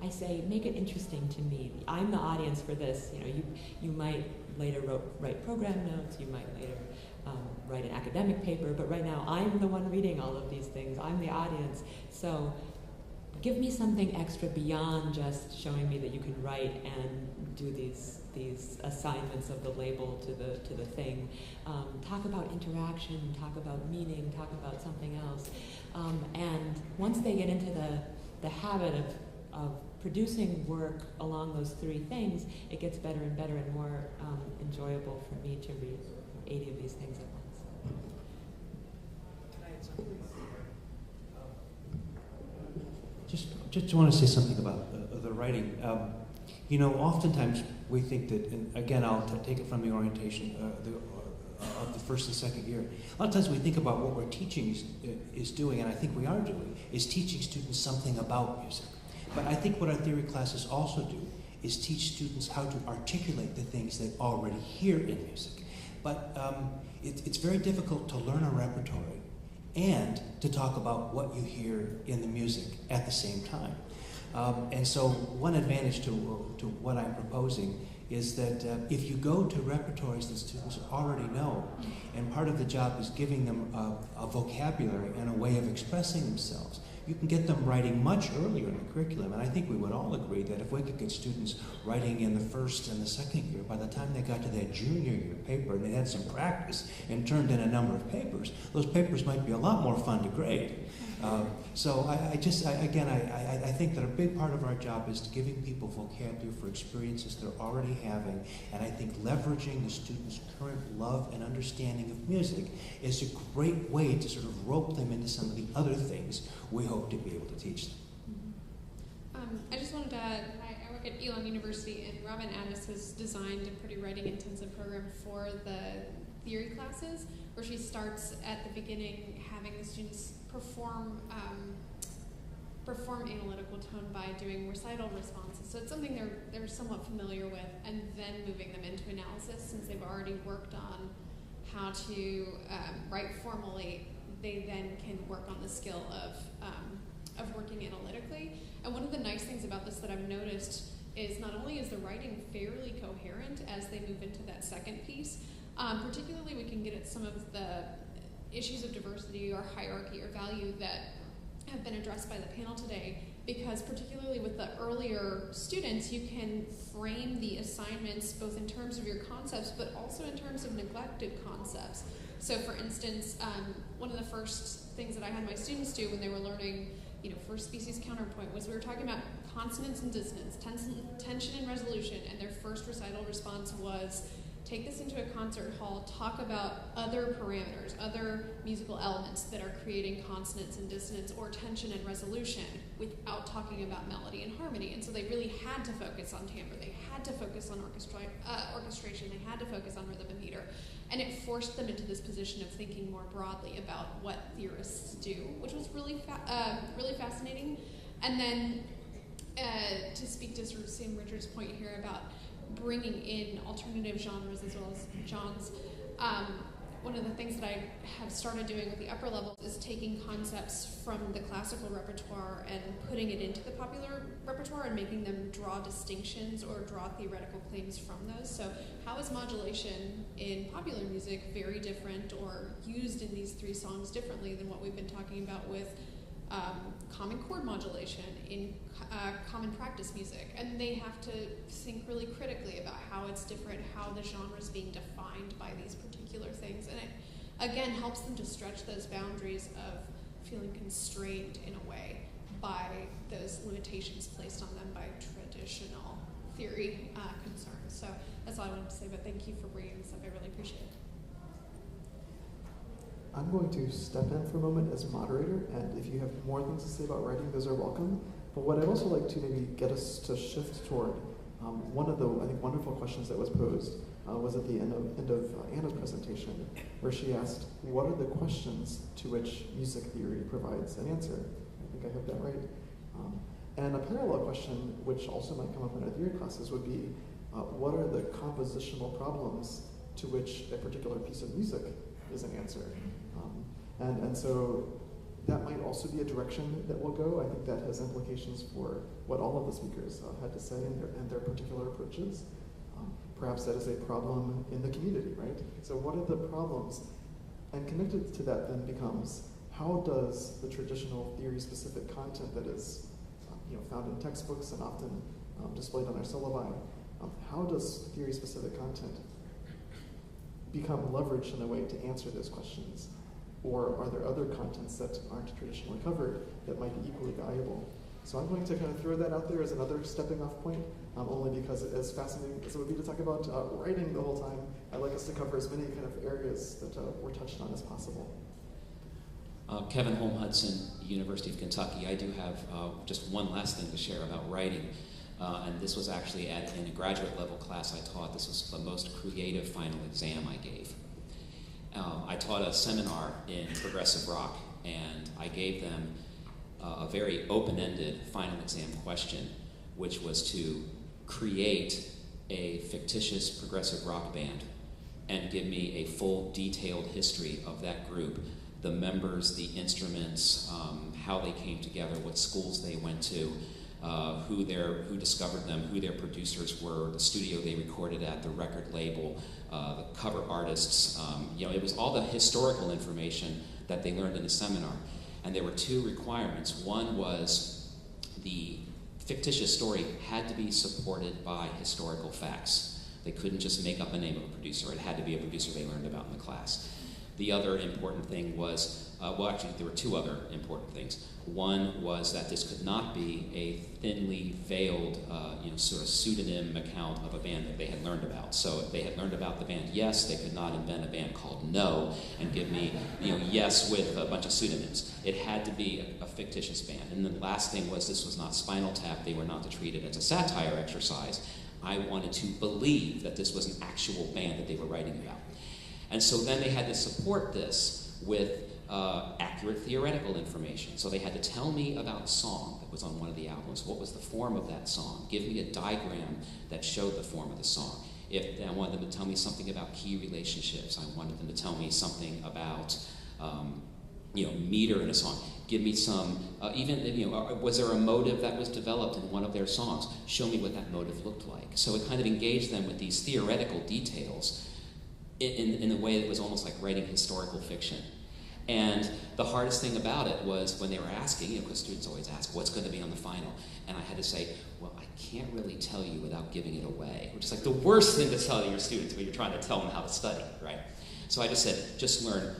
I say, make it interesting to me. I'm the audience for this. You might later write program notes, you might later write an academic paper, but right now I'm the one reading all of these things. I'm the audience. So give me something extra beyond just showing me that you can write and do these assignments of the label to the thing. Talk about interaction, talk about meaning, talk about something else. And once they get into the habit of producing work along those 3 things, it gets better and better and more enjoyable for me to read 80 of these things at once. Just want to say something about the writing. Oftentimes we think that, and again, I'll take it from the orientation of the first and second year. A lot of times we think about what we're teaching is doing, and I think we are doing, is teaching students something about music. But I think what our theory classes also do is teach students how to articulate the things they already hear in music. But it's very difficult to learn a repertory and to talk about what you hear in the music at the same time. And so one advantage to what I'm proposing is that if you go to repertories that students already know, and part of the job is giving them a vocabulary and a way of expressing themselves, you can get them writing much earlier in the curriculum. And I think we would all agree that if we could get students writing in the first and the second year, by the time they got to their junior year paper and they had some practice and turned in a number of papers, those papers might be a lot more fun to grade. So I think that a big part of our job is giving people vocabulary for experiences they're already having, and I think leveraging the students' current love and understanding of music is a great way to sort of rope them into some of the other things we hope to be able to teach them. I just wanted to add, I work at Elon University, and Robin Addis has designed a pretty writing-intensive program for the theory classes, where she starts at the beginning having the students perform analytical tone by doing recital responses. So it's something they're somewhat familiar with, and then moving them into analysis. Since they've already worked on how to write formally, they then can work on the skill of working analytically. And one of the nice things about this that I've noticed is not only is the writing fairly coherent as they move into that second piece, particularly we can get at some of the issues of diversity or hierarchy or value that have been addressed by the panel today, because particularly with the earlier students, you can frame the assignments both in terms of your concepts, but also in terms of neglected concepts. So for instance, one of the first things that I had my students do when they were learning, first species counterpoint, was we were talking about consonance and dissonance, tension and resolution, and their first recital response was, take this into a concert hall, talk about other parameters, other musical elements that are creating consonance and dissonance or tension and resolution without talking about melody and harmony. And so they really had to focus on timbre, they had to focus on orchestration, they had to focus on rhythm and meter. And it forced them into this position of thinking more broadly about what theorists do, which was really fascinating. And then to speak to sort of Sam Richards' point here about bringing in alternative genres as well as John's, one of the things that I have started doing with the upper levels is taking concepts from the classical repertoire and putting it into the popular repertoire and making them draw distinctions or draw theoretical claims from those. So how is modulation in popular music very different or used in these 3 songs differently than what we've been talking about with common chord modulation, in common practice music, and they have to think really critically about how it's different, how the genre is being defined by these particular things, and it again helps them to stretch those boundaries of feeling constrained in a way by those limitations placed on them by traditional theory concerns. So that's all I wanted to say, but thank you for bringing this up. I really appreciate it. I'm going to step in for a moment as moderator, and if you have more things to say about writing, those are welcome. But what I'd also like to maybe get us to shift toward, one of the, I think, wonderful questions that was posed was at the end of Anna's presentation, where she asked, what are the questions to which music theory provides an answer? I think I have that right. And a parallel question, which also might come up in our theory classes, would be, what are the compositional problems to which a particular piece of music is an answer? And so that might also be a direction that we'll go. I think that has implications for what all of the speakers had to say and their particular approaches. Perhaps that is a problem in the community, right? So what are the problems? And connected to that then becomes, how does the traditional theory-specific content that is found in textbooks and often displayed on our syllabi, how does theory-specific content become leveraged in a way to answer those questions? Or are there other contents that aren't traditionally covered that might be equally valuable? So I'm going to kind of throw that out there as another stepping off point, only because as fascinating as it would be to talk about writing the whole time, I'd like us to cover as many kind of areas that were touched on as possible. Kevin Holm Hudson, University of Kentucky. I do have just one last thing to share about writing. And this was actually in a graduate level class I taught. This was the most creative final exam I gave. I taught a seminar in progressive rock, and I gave them a very open-ended final exam question, which was to create a fictitious progressive rock band and give me a full detailed history of that group, the members, the instruments, how they came together, what schools they went to, who discovered them, who their producers were, the studio they recorded at, the record label, the cover artists. It was all the historical information that they learned in the seminar. And there were two requirements. One was the fictitious story had to be supported by historical facts. They couldn't just make up a name of a producer. It had to be a producer they learned about in the class. The other important thing was, actually there were two other important things. One was that this could not be a thinly veiled, sort of pseudonym account of a band that they had learned about. So if they had learned about the band Yes, they could not invent a band called No and give me, Yes with a bunch of pseudonyms. It had to be a fictitious band. And the last thing was, this was not Spinal Tap. They were not to treat it as a satire exercise. I wanted to believe that this was an actual band that they were writing about. And so then they had to support this with accurate theoretical information. So they had to tell me about a song that was on one of the albums. What was the form of that song? Give me a diagram that showed the form of the song. If I wanted them to tell me something about key relationships, I wanted them to tell me something about meter in a song. Give me some, was there a motive that was developed in one of their songs? Show me what that motive looked like. So it kind of engaged them with these theoretical details in a way that was almost like writing historical fiction. And the hardest thing about it was when they were asking, because students always ask, what's going to be on the final? And I had to say, well, I can't really tell you without giving it away, which is like the worst thing to tell your students when you're trying to tell them how to study, right? So I just said, just learn,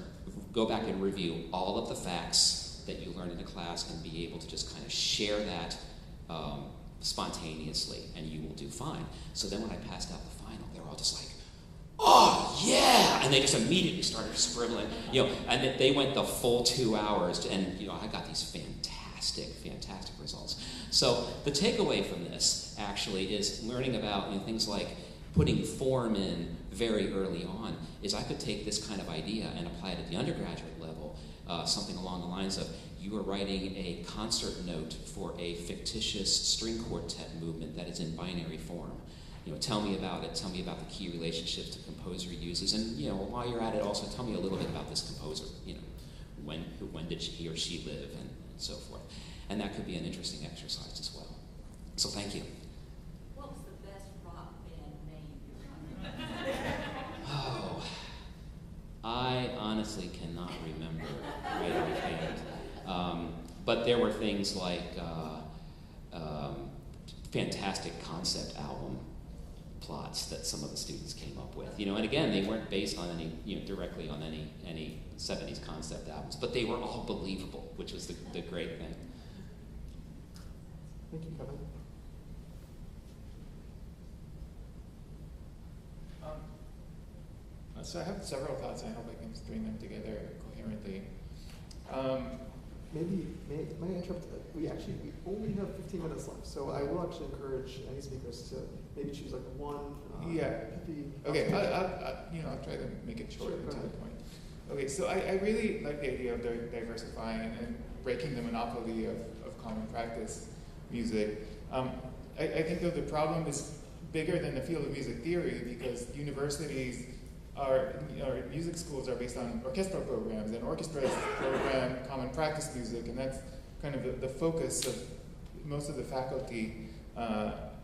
go back and review all of the facts that you learned in the class and be able to just kind of share that spontaneously, and you will do fine. So then when I passed out the final, they were all just like, oh, yeah! And they just immediately started scribbling, and they went the full 2 hours, and, I got these fantastic results. So the takeaway from this, actually, is learning about things like putting form in very early on, is I could take this kind of idea and apply it at the undergraduate level, something along the lines of, you are writing a concert note for a fictitious string quartet movement that is in binary form. Tell me about it. Tell me about the key relationships the composer uses, and while you're at it, also tell me a little bit about this composer. When did he or she live, and so forth. And that could be an interesting exercise as well. So thank you. What was the best rock band name? Oh, I honestly cannot remember right offhand. But there were things like fantastic concept album plots that some of the students came up with. And again, they weren't based on any, directly on any 70s concept albums, but they were all believable, which was the great thing. Thank you, Kevin. So I have several thoughts. I hope I can string them together coherently. May I interrupt? We only have 15 minutes left, so I will actually encourage any speakers to maybe choose like one. Pithy. Okay. I'll try to make it short and to the point. Okay. So I really like the idea of diversifying and breaking the monopoly of common practice music. I think though the problem is bigger than the field of music theory, because universities music schools are based on orchestral programs, and orchestras program common practice music, and that's kind of the focus of most of the faculty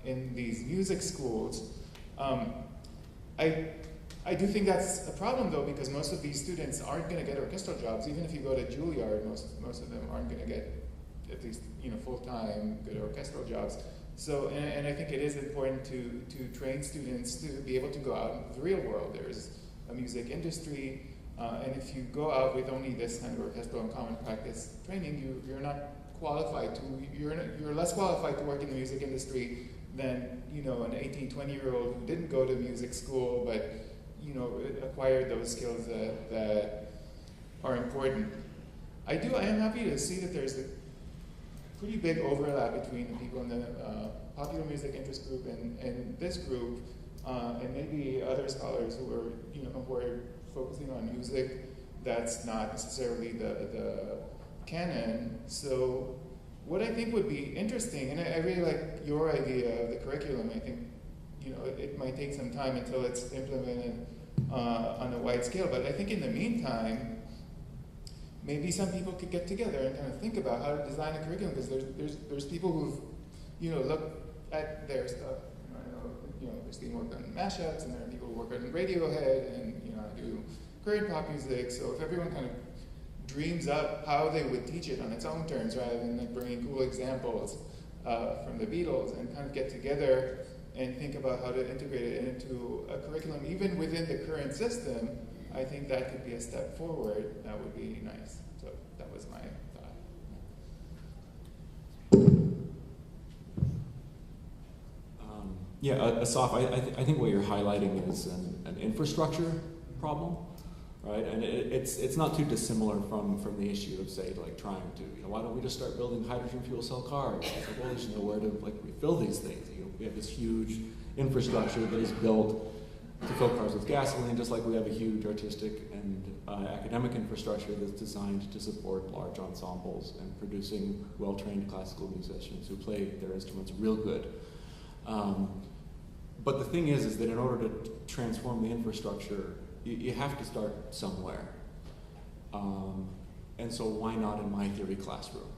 in these music schools. I do think that's a problem though, because most of these students aren't going to get orchestral jobs. Even if you go to Juilliard, most of them aren't going to get at least full-time good orchestral jobs. So, and I think it is important to train students to be able to go out into the real world. There's a music industry, and if you go out with only this kind of orchestral and common practice training, you're not qualified to, you're less qualified to work in the music industry than an 18, 20-year-old who didn't go to music school but acquired those skills that are important. I am happy to see that there's a pretty big overlap between the people in the Popular Music Interest Group and this group, and maybe other scholars who are focusing on music that's not necessarily the canon. So what I think would be interesting, and I really like your idea of the curriculum. I think it might take some time until it's implemented on a wide scale, but I think in the meantime, maybe some people could get together and kind of think about how to design a curriculum, because there's people who've looked at their stuff. Christine worked on mashups, and there are people who work on Radiohead, and I do current pop music. So if everyone kind of dreams up how they would teach it on its own terms, rather than like bringing cool examples from the Beatles, and kind of get together and think about how to integrate it into a curriculum, even within the current system, I think that could be a step forward. That would be nice. So that was my thought. Asaf, I think what you're highlighting is an infrastructure problem, right? And it's not too dissimilar from the issue of, say, like trying to, why don't we just start building hydrogen fuel cell cars? It's like, well, there's nowhere to refill these things. We have this huge infrastructure that is built to fill cars with gasoline, just like we have a huge artistic and academic infrastructure that's designed to support large ensembles and producing well-trained classical musicians who play their instruments real good. But the thing is that in order to transform the infrastructure, you have to start somewhere. And so why not in my theory classroom,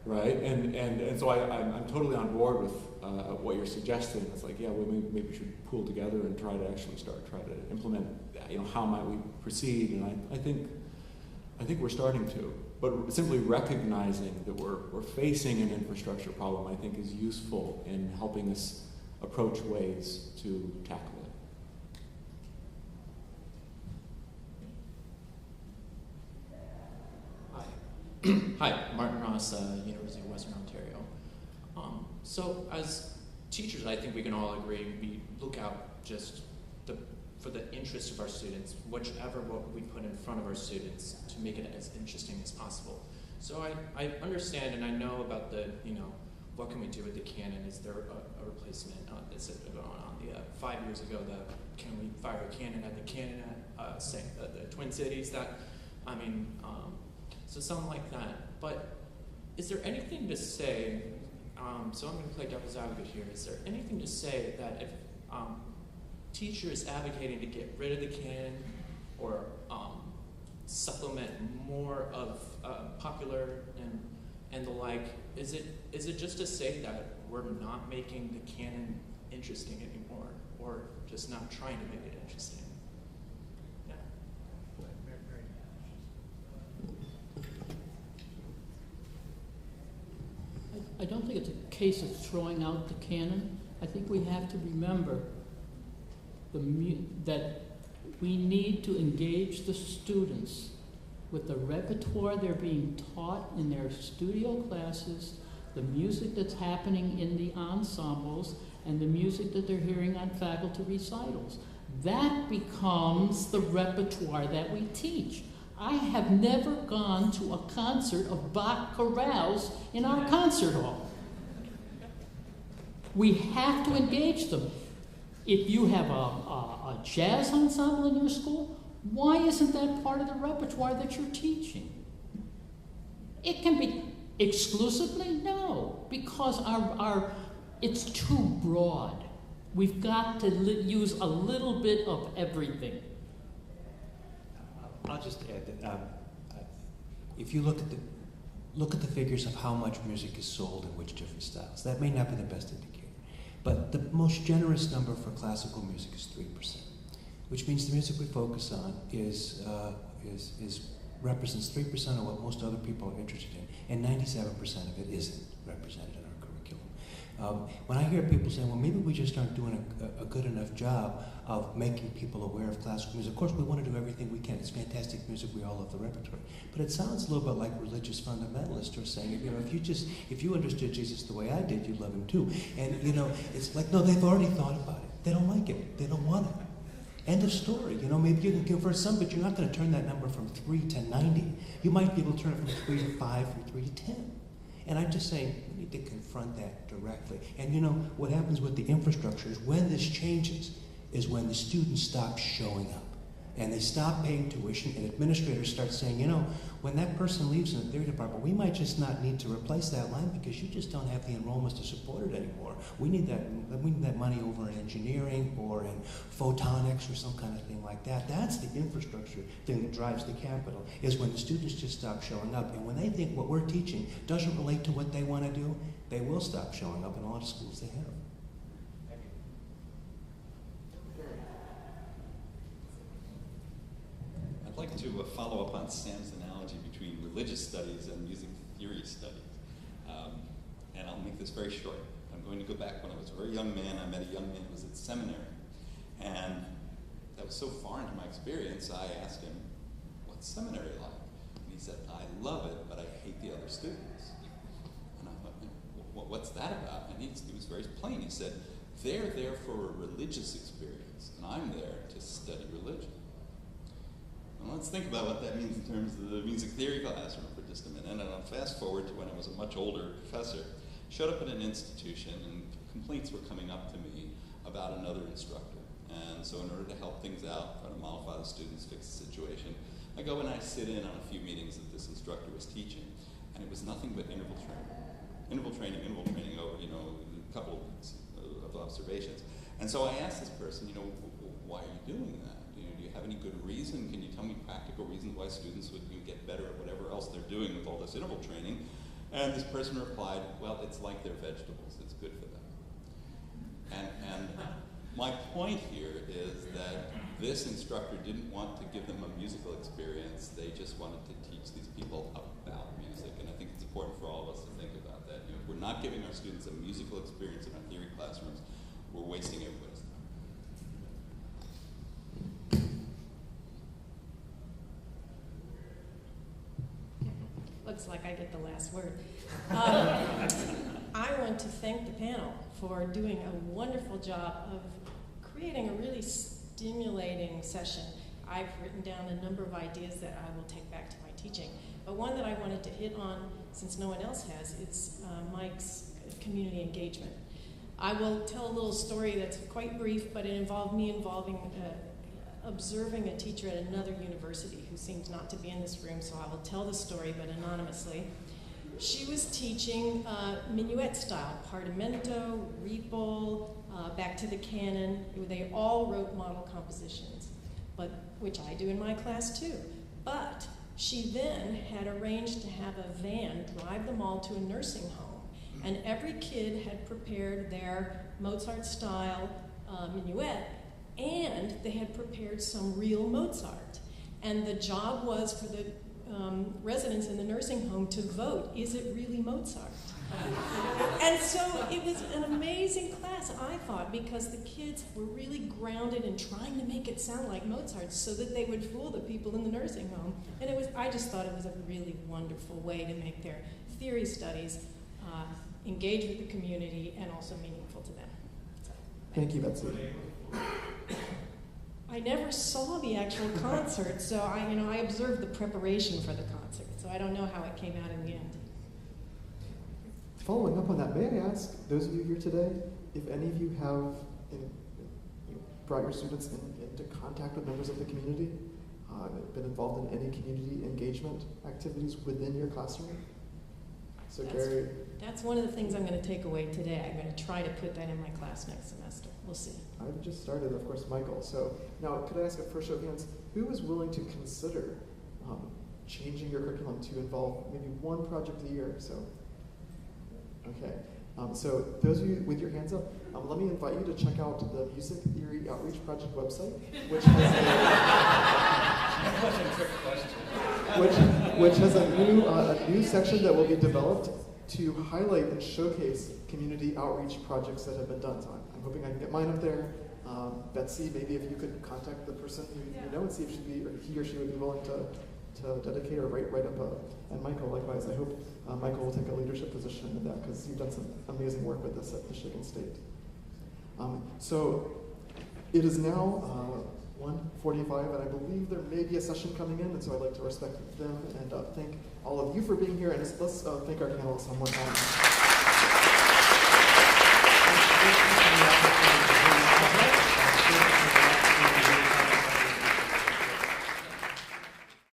right? And so I'm totally on board with what you're suggesting. It's like, we maybe should pool together and try to implement, how might we proceed? And I think we're starting to. But simply recognizing that we're facing an infrastructure problem, I think, is useful in helping us approach ways to tackle it. Hi, Martin Ross, University of Western Ontario. So as teachers, I think we can all agree, we look out just for the interest of our students, whichever what we put in front of our students, to make it as interesting as possible. So I understand and I know about the, what can we do with the canon? Is there a replacement? Is it going on? 5 years ago, can we fire a cannon at the cannon at the Twin Cities? So something like that. But is there anything to say, so I'm going to play devil's advocate here, is there anything to say that if teachers advocating to get rid of the canon or supplement more of popular and the like, is it just to say that we're not making the canon interesting anymore, or just not trying to make it interesting? Yeah. case of throwing out the canon. I think we have to remember that we need to engage the students with the repertoire they're being taught in their studio classes, the music that's happening in the ensembles, and the music that they're hearing on faculty recitals. That becomes the repertoire that we teach. I have never gone to a concert of Bach chorales in our concert hall. We have to engage them. If you have a jazz ensemble in your school, why isn't that part of the repertoire that you're teaching? It can be exclusively? No, because it's too broad. We've got to use a little bit of everything. I'll just add that if you look at the figures of how much music is sold in which different styles, that may not be the best indicator. But the most generous number for classical music is 3%, which means the music we focus on represents 3% of what most other people are interested in, and 97% of it isn't represented in our curriculum. When I hear people saying, well, maybe we just aren't doing a good enough job of making people aware of classical music. Of course, we want to do everything we can. It's fantastic music. We all love the repertoire. But it sounds a little bit like religious fundamentalists who are saying, if you understood Jesus the way I did, you'd love him too. And, it's like, no, they've already thought about it. They don't like it. They don't want it. End of story. Maybe you can convert some, but you're not going to turn that number from 3 to 90. You might be able to turn it from 3 to 5, from 3 to 10. And I'm just saying, we need to confront that directly. And what happens with the infrastructure is when this changes is when the students stop showing up. And they stop paying tuition, and administrators start saying, when that person leaves in the theory department, we might just not need to replace that line because you just don't have the enrollments to support it anymore. We need that money over in engineering or in photonics or some kind of thing like that. That's the infrastructure thing that drives the capital, is when the students just stop showing up. And when they think what we're teaching doesn't relate to what they want to do, they will stop showing up in a lot of schools they have. I'd like to follow up on Sam's analogy between religious studies and music theory studies. And I'll make this very short. I'm going to go back when I was a very young man. I met a young man who was at seminary. And that was so foreign to my experience, I asked him, what's seminary like? And he said, I love it, but I hate the other students. And I thought, what's that about? And he was very plain. He said, they're there for a religious experience, and I'm there to study religion. Well, let's think about what that means in terms of the music theory classroom for just a minute. And I'll fast forward to when I was a much older professor. Showed up at an institution, and complaints were coming up to me about another instructor. And so in order to help things out, try to mollify the students, fix the situation, I go and I sit in on a few meetings that this instructor was teaching, and it was nothing but interval training over, a couple of weeks of observations. And so I asked this person, why are you doing that? Do you have any good reason? Can you tell me practical reasons why students would get better at whatever else they're doing with all this interval training? And this person replied, well, it's like they're vegetables. It's good for them. And my point here is that this instructor didn't want to give them a musical experience. They just wanted to teach these people about music. And I think it's important for all of us to think about that. If we're not giving our students a musical experience in our theory classrooms, we're wasting everybody's time. Looks like I get the last word. I want to thank the panel for doing a wonderful job of creating a really stimulating session. I've written down a number of ideas that I will take back to my teaching. But one that I wanted to hit on, since no one else has, is Mike's community engagement. I will tell a little story that's quite brief, but it involved me observing a teacher at another university who seems not to be in this room, so I will tell the story, but anonymously. She was teaching minuet style, Partimento, Riepel, back to the canon. They all wrote model compositions, which I do in my class too. But she then had arranged to have a van drive them all to a nursing home, and every kid had prepared their Mozart style minuet, and they had prepared some real Mozart. And the job was for the residents in the nursing home to vote, is it really Mozart? And so it was an amazing class, I thought, because the kids were really grounded in trying to make it sound like Mozart so that they would fool the people in the nursing home. And I just thought it was a really wonderful way to make their theory studies engage with the community and also meaningful to them. Thank you, Betsy. I never saw the actual concert, so I observed the preparation for the concert, so I don't know how it came out in the end. Following up on that, may I ask those of you here today if any of you have brought your students into contact with members of the community, been involved in any community engagement activities within your classroom? So Gary. That's one of the things I'm going to take away today. I'm going to try to put that in my class next semester. We'll see. I've just started, of course, Michael. So now, could I ask a first show of hands, who is willing to consider changing your curriculum to involve maybe one project a year? So, okay. So those of you with your hands up, let me invite you to check out the Music Theory Outreach Project website, which has a new section that will be developed to highlight and showcase community outreach projects that have been done. So I'm hoping I can get mine up there. Betsy, maybe if you could contact the person who you know and see if he or she would be willing to dedicate or write up and Michael, likewise, I hope Michael will take a leadership position in that because you've done some amazing work with this at Michigan State. So it is now 1:45, and I believe there may be a session coming in, and so I'd like to respect them and thank all of you for being here, and let's thank our panelists one more time.